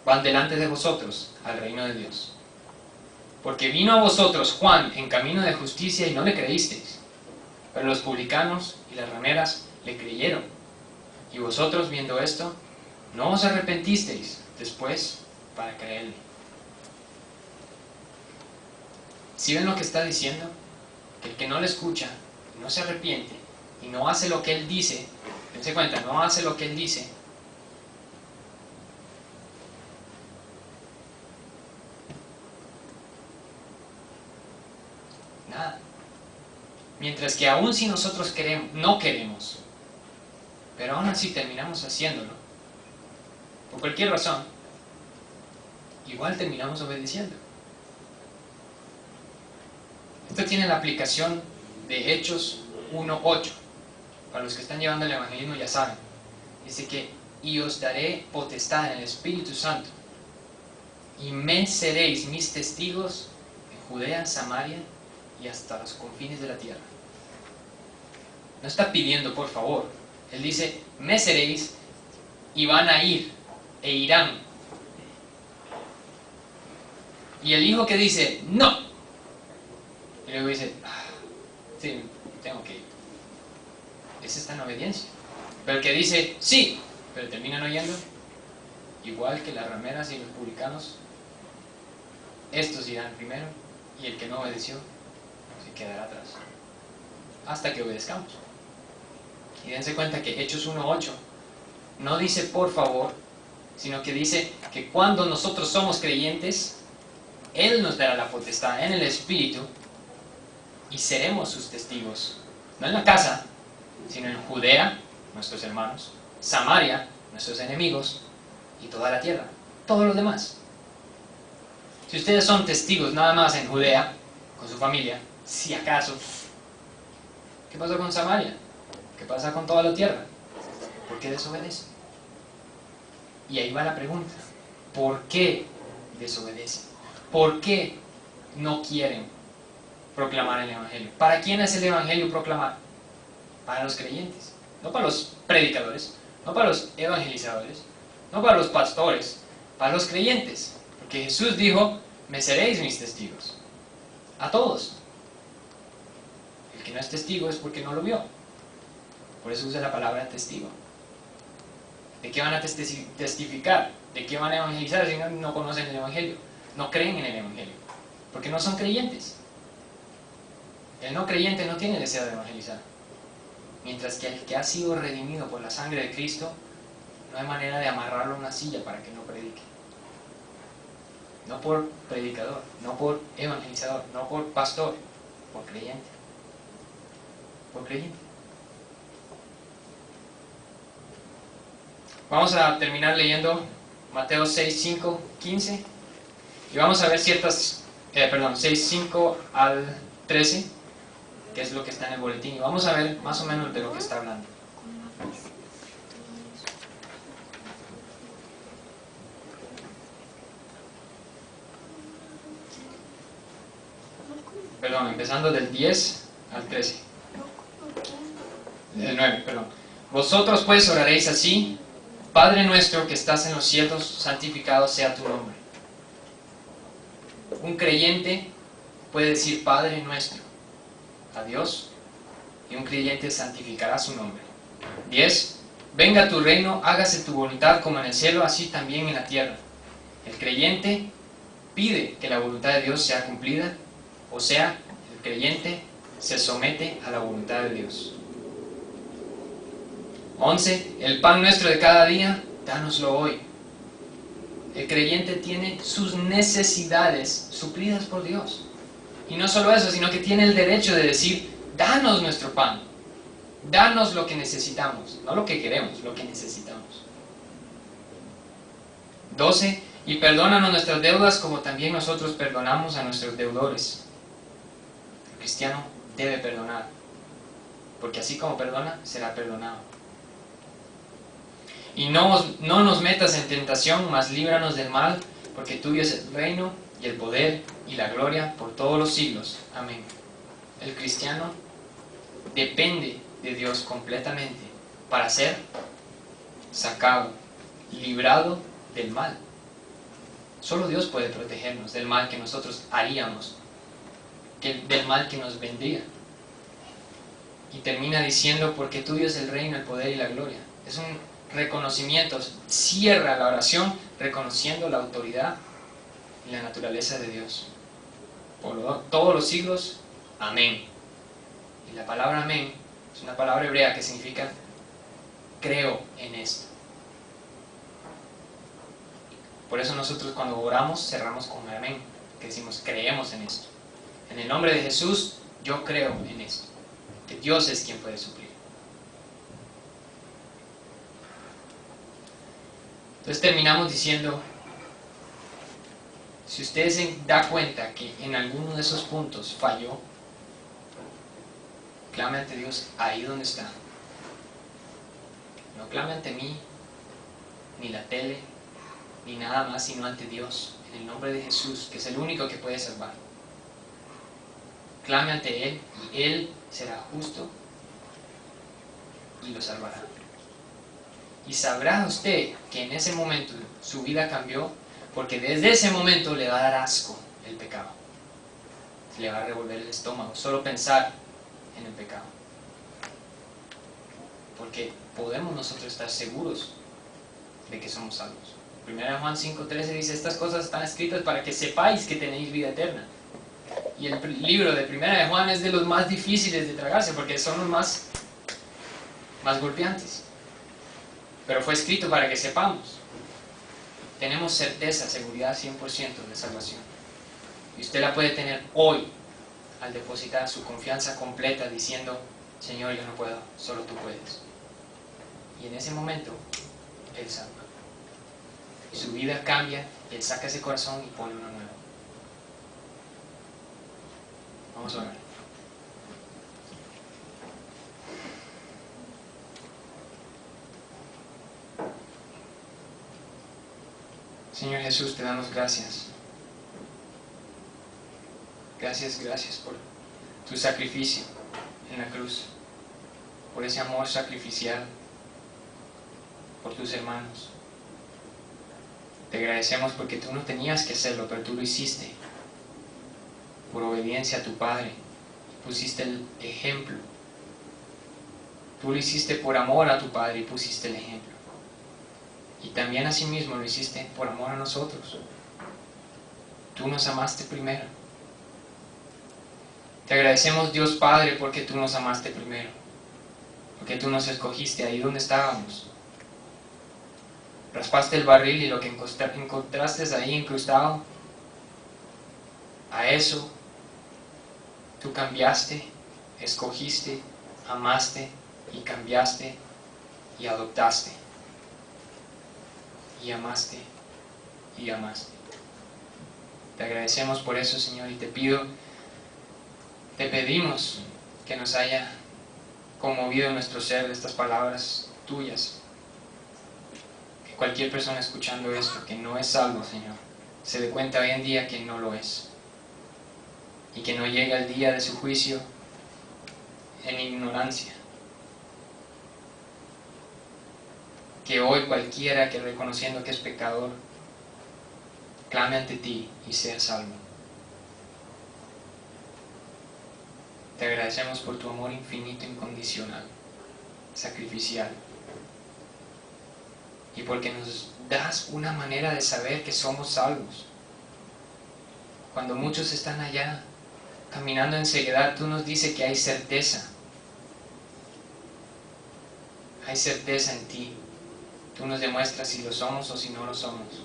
van delante de vosotros al reino de Dios. Porque vino a vosotros Juan en camino de justicia y no le creísteis, pero los publicanos y las rameras le creyeron. Y vosotros, viendo esto, no os arrepentisteis después para creerle. ¿Sí ven lo que está diciendo? Que el que no le escucha, no se arrepiente y no hace lo que él dice, dense cuenta, no hace lo que él dice, nada. Mientras que aún si nosotros no queremos, pero aún así terminamos haciéndolo, por cualquier razón, igual terminamos obedeciendo. Esto tiene la aplicación de Hechos 1:8. Para los que están llevando el evangelismo ya saben. Dice que y os daré potestad en el Espíritu Santo, y me seréis mis testigos en Judea, Samaria y hasta los confines de la tierra. No está pidiendo por favor. Él dice, me seréis, y van a ir, e irán. Y el hijo que dice, no, y luego dice, sí, tengo que ir. Ese está en obediencia. Pero el que dice, sí, pero terminan oyendo, igual que las rameras y los publicanos, estos irán primero, y el que no obedeció se quedará atrás, hasta que obedezcamos. Y dense cuenta que Hechos 1:8 no dice por favor, sino que dice que cuando nosotros somos creyentes, Él nos dará la potestad en el Espíritu y seremos sus testigos, no en la casa, sino en Judea, nuestros hermanos, Samaria, nuestros enemigos, y toda la tierra, todos los demás. Si ustedes son testigos nada más en Judea, con su familia, si acaso, ¿qué pasa con Samaria? ¿Qué pasa con toda la tierra? ¿Por qué desobedecen? Y ahí va la pregunta, ¿por qué desobedecen? ¿Por qué no quieren proclamar el Evangelio? ¿Para quién es el Evangelio proclamar? Para los creyentes, no para los predicadores, no para los evangelizadores, no para los pastores, para los creyentes. Porque Jesús dijo, me seréis mis testigos. A todos. El que no es testigo es porque no lo vio. Por eso usa la palabra testigo. ¿De qué van a testificar? ¿De qué van a evangelizar si no conocen el Evangelio? No creen en el Evangelio. Porque no son creyentes. El no creyente no tiene deseo de evangelizar. Mientras que el que ha sido redimido por la sangre de Cristo, no hay manera de amarrarlo a una silla para que no predique. No por predicador, no por evangelizador, no por pastor, por creyente. Por creyente. Vamos a terminar leyendo Mateo 6, 5, 15 y vamos a ver 6, 5 al 13, que es lo que está en el boletín, y vamos a ver más o menos de lo que está hablando. Empezando del 10 al 13. Del 9, perdón. Vosotros pues oraréis así: Padre nuestro que estás en los cielos, santificado sea tu nombre. Un creyente puede decir Padre nuestro a Dios, y un creyente santificará su nombre. 10. Venga tu reino, hágase tu voluntad como en el cielo, así también en la tierra. El creyente pide que la voluntad de Dios sea cumplida, o sea, el creyente se somete a la voluntad de Dios. 11. El pan nuestro de cada día, dánoslo hoy. El creyente tiene sus necesidades suplidas por Dios. Y no solo eso, sino que tiene el derecho de decir, danos nuestro pan. Danos lo que necesitamos. No lo que queremos, lo que necesitamos. 12. Y perdónanos nuestras deudas como también nosotros perdonamos a nuestros deudores. El cristiano debe perdonar, porque así como perdona, será perdonado. Y no nos metas en tentación, mas líbranos del mal, porque tuyo es el reino y el poder y la gloria por todos los siglos. Amén. El cristiano depende de Dios completamente para ser sacado, librado del mal. Solo Dios puede protegernos del mal que nosotros haríamos, del mal que nos vendría. Y termina diciendo, porque tuyo es el reino, el poder y la gloria. Es un reconocimiento, cierra la oración reconociendo la autoridad y la naturaleza de Dios. Por todos los siglos, amén. Y la palabra amén es una palabra hebrea que significa creo en esto. Por eso nosotros cuando oramos cerramos con amén, que decimos creemos en esto. En el nombre de Jesús yo creo en esto, que Dios es quien puede suplir. Entonces terminamos diciendo, si usted se da cuenta que en alguno de esos puntos falló, clame ante Dios ahí donde está. No clame ante mí, ni la tele, ni nada más, sino ante Dios, en el nombre de Jesús, que es el único que puede salvar. Clame ante Él y Él será justo y lo salvará. Y sabrá usted que en ese momento su vida cambió, porque desde ese momento le va a dar asco el pecado. Le va a revolver el estómago solo pensar en el pecado. Porque podemos nosotros estar seguros de que somos salvos. 1 Juan 5:13 dice: estas cosas están escritas para que sepáis que tenéis vida eterna. Y el libro de 1 Juan es de los más difíciles de tragarse, porque son los más golpeantes. Pero fue escrito para que sepamos. Tenemos certeza, seguridad 100% de salvación. Y usted la puede tener hoy al depositar su confianza completa diciendo: Señor, yo no puedo, solo tú puedes. Y en ese momento, Él salva. Y su vida cambia, y Él saca ese corazón y pone uno nuevo. Vamos a orar. Señor Jesús, te damos gracias. Gracias por tu sacrificio en la cruz, por ese amor sacrificial por tus hermanos. Te agradecemos porque tú no tenías que hacerlo, pero tú lo hiciste por obediencia a tu Padre. Pusiste el ejemplo. Tú lo hiciste por amor a tu Padre y pusiste el ejemplo. Y también asimismo lo hiciste por amor a nosotros. Tú nos amaste primero. Te agradecemos, Dios Padre, porque tú nos amaste primero. Porque tú nos escogiste ahí donde estábamos. Raspaste el barril y lo que encontraste ahí incrustado, a eso tú cambiaste, escogiste, amaste y cambiaste y adoptaste. Y amaste y amaste. Te agradecemos por eso, Señor, y te pedimos que nos haya conmovido nuestro ser de estas palabras tuyas. Que cualquier persona escuchando esto, que no es salvo, Señor, se dé cuenta hoy en día que no lo es. Y que no llegue al día de su juicio en ignorancia. Que hoy cualquiera que reconociendo que es pecador, clame ante ti y sea salvo. Te agradecemos por tu amor infinito, incondicional, sacrificial. Y porque nos das una manera de saber que somos salvos. Cuando muchos están allá, caminando en ceguedad, tú nos dices que hay certeza. Hay certeza en ti. Tú nos demuestras si lo somos o si no lo somos.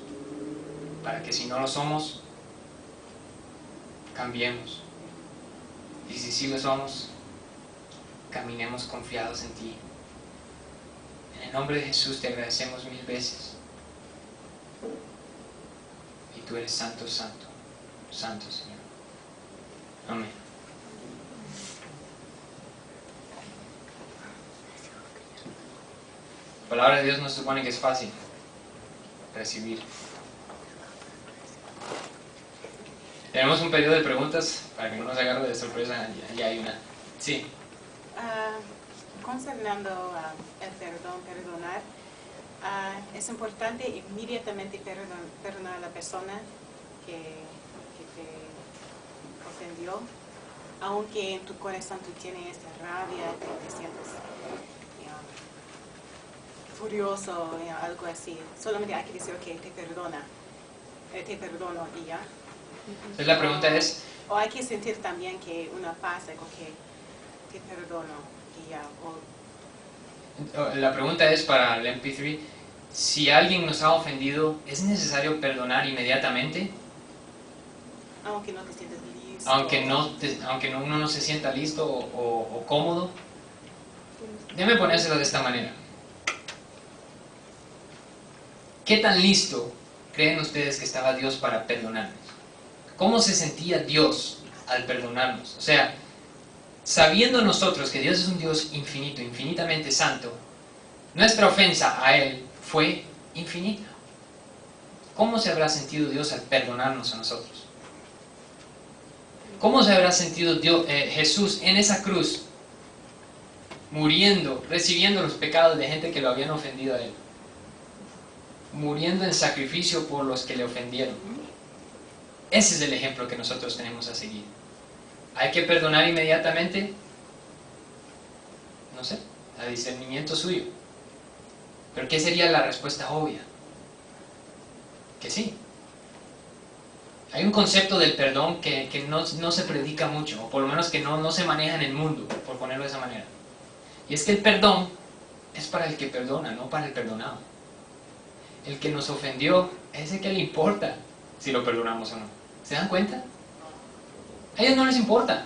Para que si no lo somos, cambiemos. Y si sí lo somos, caminemos confiados en ti. En el nombre de Jesús te agradecemos 1000 veces. Y tú eres santo, santo, santo, Señor. Amén. La palabra de Dios nos supone que es fácil recibir. Tenemos un periodo de preguntas para que no nos agarre de sorpresa. Ya hay una. Sí. Concernando el perdonar, es importante inmediatamente perdonar a la persona que te ofendió, aunque en tu corazón tú tienes esta rabia, te sientes furioso, algo así. Solamente hay que decir que te perdono y ya. Entonces la pregunta es... O hay que sentir también que una paz, algo que te perdono y ya. La pregunta es para el MP3, si alguien nos ha ofendido, ¿es necesario perdonar inmediatamente? Aunque no te sientas listo. Aunque uno no se sienta listo o cómodo. Déjame ponérselo de esta manera. ¿Qué tan listo creen ustedes que estaba Dios para perdonarnos? ¿Cómo se sentía Dios al perdonarnos? O sea, sabiendo nosotros que Dios es un Dios infinito, infinitamente santo, nuestra ofensa a Él fue infinita. ¿Cómo se habrá sentido Dios al perdonarnos a nosotros? ¿Cómo se habrá sentido Jesús en esa cruz, muriendo, recibiendo los pecados de gente que lo habían ofendido a Él? Muriendo en sacrificio por los que le ofendieron. Ese es el ejemplo que nosotros tenemos a seguir. ¿Hay que perdonar inmediatamente? No sé, a discernimiento suyo. ¿Pero qué sería la respuesta obvia? Que sí. Hay un concepto del perdón que no se predica mucho, o por lo menos que no se maneja en el mundo, por ponerlo de esa manera. Y es que el perdón es para el que perdona, no para el perdonado. El que nos ofendió es el que le importa si lo perdonamos o no. ¿Se dan cuenta? A ellos no les importa.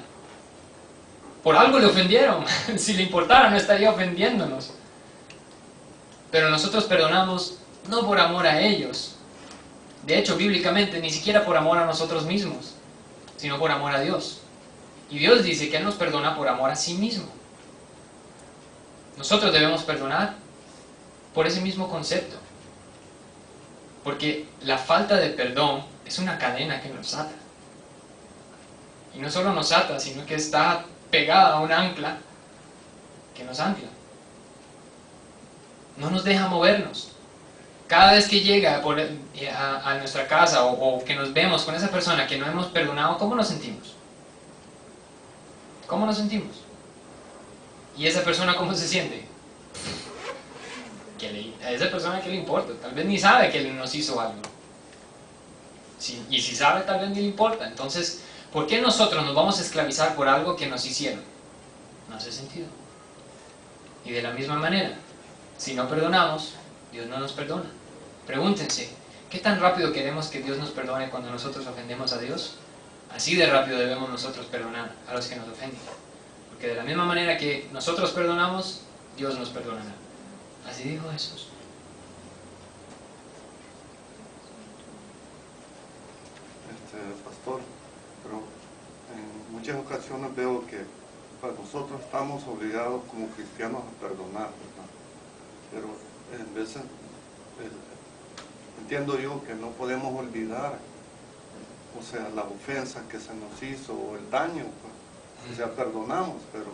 Por algo le ofendieron. Si le importara no estaría ofendiéndonos. Pero nosotros perdonamos no por amor a ellos. De hecho, bíblicamente, ni siquiera por amor a nosotros mismos, sino por amor a Dios. Y Dios dice que Él nos perdona por amor a sí mismo. Nosotros debemos perdonar por ese mismo concepto. Porque la falta de perdón es una cadena que nos ata. Y no solo nos ata, sino que está pegada a un ancla que nos ancla. No nos deja movernos. Cada vez que llega a nuestra casa o que nos vemos con esa persona que no hemos perdonado, ¿cómo nos sentimos? ¿Cómo nos sentimos? ¿Y esa persona cómo se siente? A esa persona que le importa, tal vez ni sabe que nos hizo algo. Y si sabe, tal vez ni le importa. Entonces, ¿por qué nosotros nos vamos a esclavizar por algo que nos hicieron? No hace sentido. Y de la misma manera, si no perdonamos, Dios no nos perdona. Pregúntense, ¿qué tan rápido queremos que Dios nos perdone cuando nosotros ofendemos a Dios? Así de rápido debemos nosotros perdonar a los que nos ofenden. Porque de la misma manera que nosotros perdonamos, Dios nos perdonará. Así dijo Jesús. Pastor, pero en muchas ocasiones veo que nosotros estamos obligados como cristianos a perdonar, ¿verdad? Pero en veces entiendo yo que no podemos olvidar, o sea, la ofensa que se nos hizo o el daño, pues. O sea, perdonamos, pero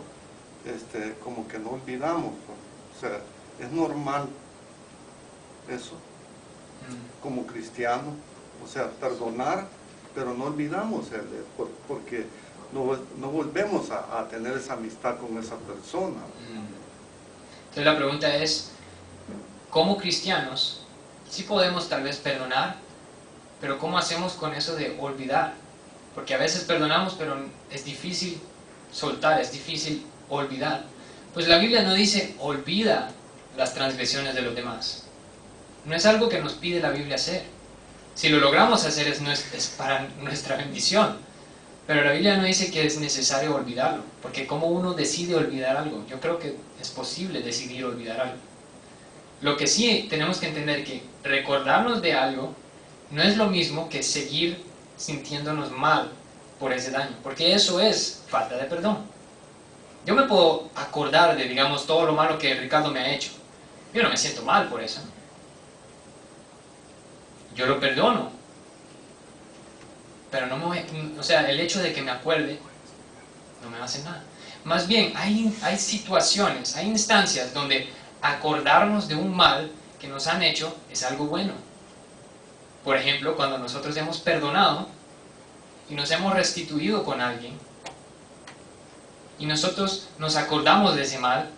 como que no olvidamos, pues. O sea, es normal eso como cristiano, o sea, perdonar, pero no olvidamos, porque no volvemos a tener esa amistad con esa persona. Entonces la pregunta es, como cristianos, sí podemos tal vez perdonar, pero ¿cómo hacemos con eso de olvidar? Porque a veces perdonamos, pero es difícil soltar, es difícil olvidar. Pues la Biblia no dice, olvida las transgresiones de los demás. No es algo que nos pide la Biblia hacer. Si lo logramos hacer es para nuestra bendición. Pero la Biblia no dice que es necesario olvidarlo. Porque ¿cómo uno decide olvidar algo? Yo creo que es posible decidir olvidar algo. Lo que sí tenemos que entender que recordarnos de algo no es lo mismo que seguir sintiéndonos mal por ese daño. Porque eso es falta de perdón. Yo me puedo acordar de, digamos, todo lo malo que Ricardo me ha hecho. Yo no me siento mal por eso. Yo lo perdono. Pero no o sea, el hecho de que me acuerde no me va a hacer nada. Más bien, hay situaciones, hay instancias donde acordarnos de un mal que nos han hecho es algo bueno. Por ejemplo, cuando nosotros hemos perdonado y nos hemos restituido con alguien y nosotros nos acordamos de ese mal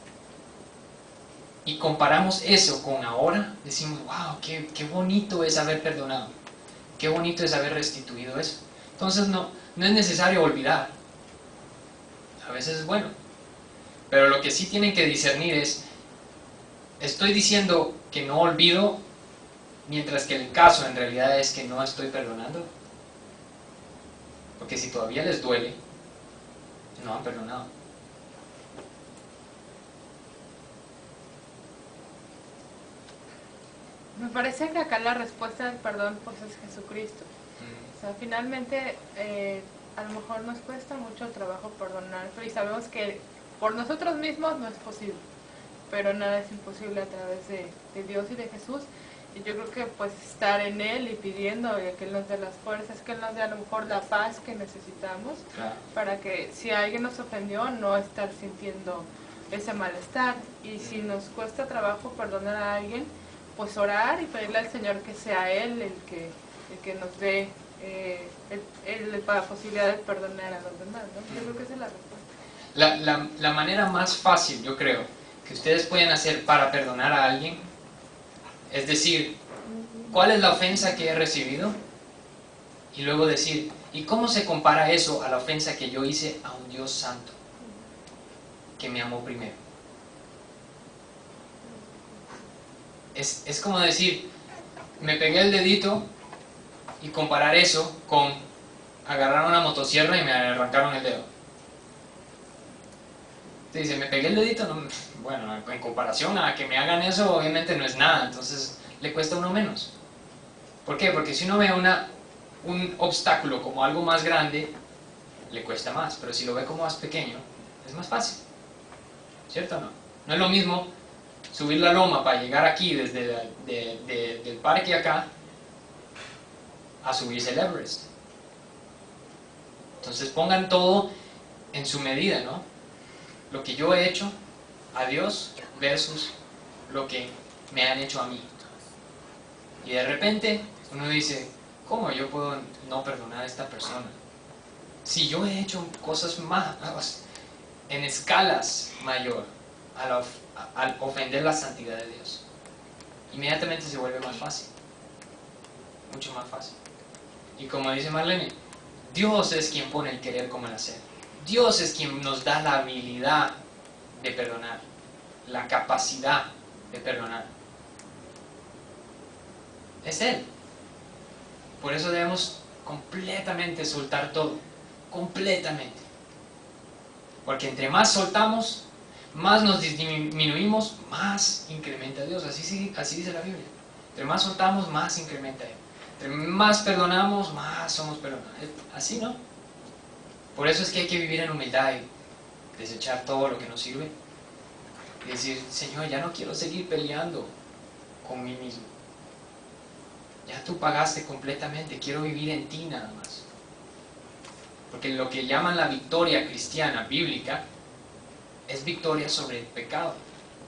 y comparamos eso con ahora, decimos, wow, qué bonito es haber perdonado, qué bonito es haber restituido eso. Entonces no es necesario olvidar. A veces es bueno. Pero lo que sí tienen que discernir es, estoy diciendo que no olvido, mientras que el caso en realidad es que no estoy perdonando. Porque si todavía les duele, no han perdonado. Me parece que acá la respuesta del perdón pues es Jesucristo. O sea, finalmente a lo mejor nos cuesta mucho trabajo perdonar, pero y sabemos que por nosotros mismos no es posible, pero nada es imposible a través de Dios y de Jesús. Y yo creo que pues estar en Él y pidiendo que Él nos dé las fuerzas, que Él nos dé a lo mejor la paz que necesitamos, Claro. para que si alguien nos ofendió, no estar sintiendo ese malestar. Y si nos cuesta trabajo perdonar a alguien, pues orar y pedirle al Señor que sea Él el que nos dé la posibilidad de perdonar a los demás, ¿no? Yo creo que esa es la respuesta. La manera más fácil, yo creo, que ustedes pueden hacer para perdonar a alguien, es decir, ¿cuál es la ofensa que he recibido? Y luego decir, ¿y cómo se compara eso a la ofensa que yo hice a un Dios santo, que me amó primero? Es como decir, me pegué el dedito y comparar eso con agarrar una motosierra y me arrancaron el dedo. Te dice, me pegué el dedito, no, bueno, en comparación a que me hagan eso, obviamente no es nada, entonces le cuesta a uno menos. ¿Por qué? Porque si uno ve un obstáculo como algo más grande, le cuesta más, pero si lo ve como más pequeño, es más fácil. ¿Cierto o no? No es lo mismo subir la loma para llegar aquí desde del parque acá a subirse el Everest. Entonces pongan todo en su medida, ¿no? Lo que yo he hecho a Dios versus lo que me han hecho a mí. Y de repente uno dice, ¿cómo yo puedo no perdonar a esta persona? Si yo he hecho cosas más, en escalas mayor, al ofender la santidad de Dios. Inmediatamente se vuelve más fácil. Mucho más fácil. Y como dice Marlene, Dios es quien pone el querer como el hacer. Dios es quien nos da la habilidad de perdonar, la capacidad de perdonar. Es Él. Por eso debemos completamente soltar todo, completamente. Porque entre más soltamos, más nos disminuimos, más incrementa Dios. Así dice la Biblia. Entre más soltamos, más incrementa Él. Entre más perdonamos, más somos perdonados. Así, ¿no? Por eso es que hay que vivir en humildad y desechar todo lo que nos sirve. Y decir, Señor, ya no quiero seguir peleando con mí mismo. Ya tú pagaste completamente, quiero vivir en ti nada más. Porque lo que llaman la victoria cristiana bíblica es victoria sobre el pecado,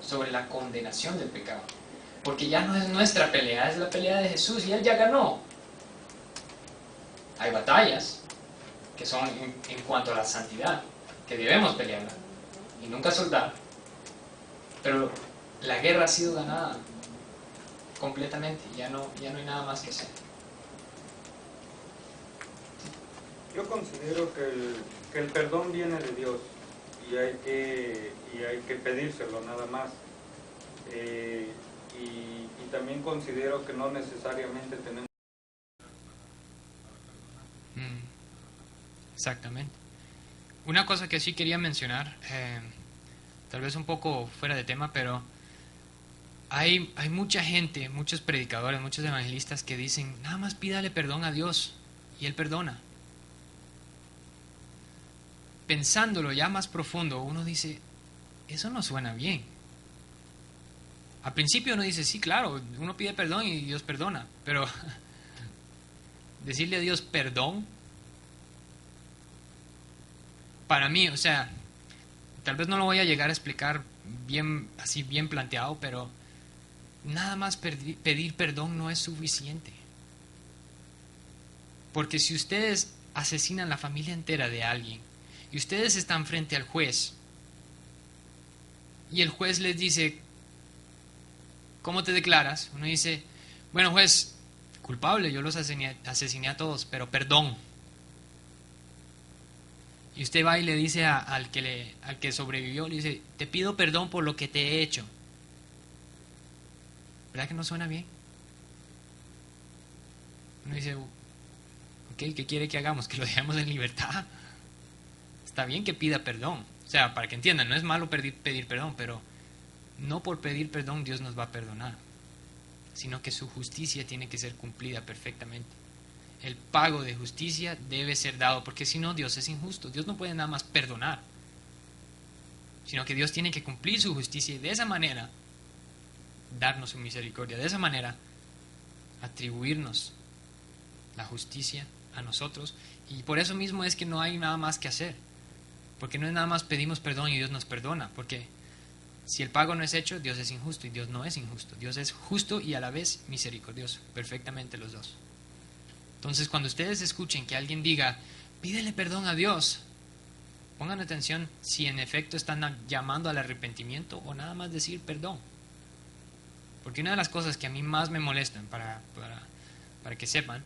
sobre la condenación del pecado. Porque ya no es nuestra pelea, es la pelea de Jesús y Él ya ganó. Hay batallas que son en cuanto a la santidad, que debemos pelearla y nunca soltar. Pero la guerra ha sido ganada completamente, ya no hay nada más que hacer. Yo considero que el perdón viene de Dios y hay que pedírselo nada más. Y también considero que no necesariamente tenemos... Exactamente. Una cosa que sí quería mencionar, tal vez un poco fuera de tema, pero hay mucha gente, muchos predicadores, muchos evangelistas que dicen, nada más pídale perdón a Dios y Él perdona. Pensándolo ya más profundo, uno dice, eso no suena bien. Al principio uno dice, sí, claro, uno pide perdón y Dios perdona, pero decirle a Dios perdón, para mí, o sea, tal vez no lo voy a llegar a explicar bien, así bien planteado, pero nada más pedir perdón no es suficiente. Porque si ustedes asesinan la familia entera de alguien y ustedes están frente al juez y el juez les dice, ¿cómo te declaras? Uno dice, bueno, juez, culpable, yo los asesiné a todos, pero perdón. Y usted va y le dice al que sobrevivió, le dice, te pido perdón por lo que te he hecho. ¿Verdad que no suena bien? Uno dice, ok, ¿qué quiere que hagamos? ¿Que lo dejemos en libertad? Está bien que pida perdón. O sea, para que entiendan, no es malo pedir perdón, pero no por pedir perdón Dios nos va a perdonar, sino que su justicia tiene que ser cumplida perfectamente. El pago de justicia debe ser dado, porque si no, Dios es injusto. Dios no puede nada más perdonar, sino que Dios tiene que cumplir su justicia y de esa manera darnos su misericordia. De esa manera atribuirnos la justicia a nosotros, y por eso mismo es que no hay nada más que hacer, porque no es nada más pedimos perdón y Dios nos perdona, porque si el pago no es hecho, Dios es injusto, y Dios no es injusto. Dios es justo y a la vez misericordioso, perfectamente los dos. Entonces, cuando ustedes escuchen que alguien diga, pídele perdón a Dios, pongan atención si en efecto están llamando al arrepentimiento o nada más decir perdón. Porque una de las cosas que a mí más me molestan, para que sepan,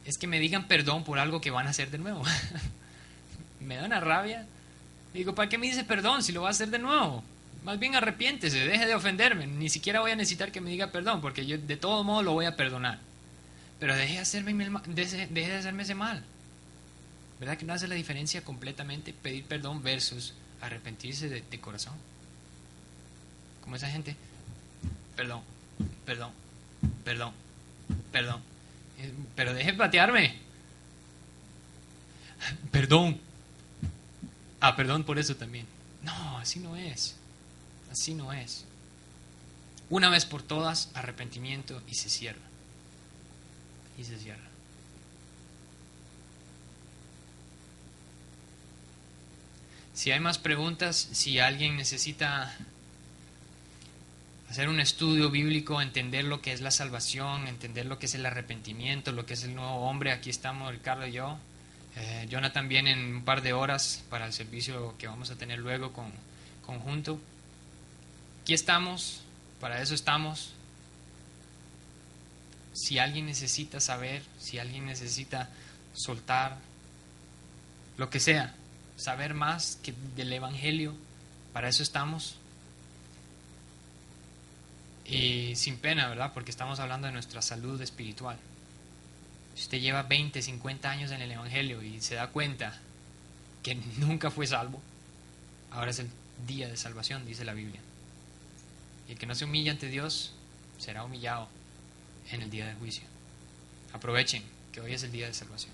es que me digan perdón por algo que van a hacer de nuevo. Me da una rabia. Digo, ¿para qué me dice perdón si lo va a hacer de nuevo? Más bien arrepiéntese, deje de ofenderme. Ni siquiera voy a necesitar que me diga perdón, porque yo de todo modo lo voy a perdonar. Pero deje de hacerme ese mal. ¿Verdad que no hace la diferencia completamente pedir perdón versus arrepentirse de corazón? Como esa gente, perdón, perdón, perdón, perdón. Pero deje de patearme. Perdón. Ah, perdón por eso también. No, así no es. Así no es. Una vez por todas, arrepentimiento y se cierra. Y se cierra. Si hay más preguntas, si alguien necesita hacer un estudio bíblico, entender lo que es la salvación, entender lo que es el arrepentimiento, lo que es el nuevo hombre, aquí estamos Ricardo y yo. Jonathan viene en un par de horas para el servicio que vamos a tener luego conjunto. Aquí estamos, para eso estamos. Si alguien necesita saber, si alguien necesita soltar, lo que sea, saber más que del Evangelio, para eso estamos. Y sin pena, ¿verdad? Porque estamos hablando de nuestra salud espiritual. Si usted lleva 20, 50 años en el Evangelio y se da cuenta que nunca fue salvo, ahora es el día de salvación, dice la Biblia. Y el que no se humilla ante Dios será humillado en el día del juicio. Aprovechen que hoy es el día de salvación.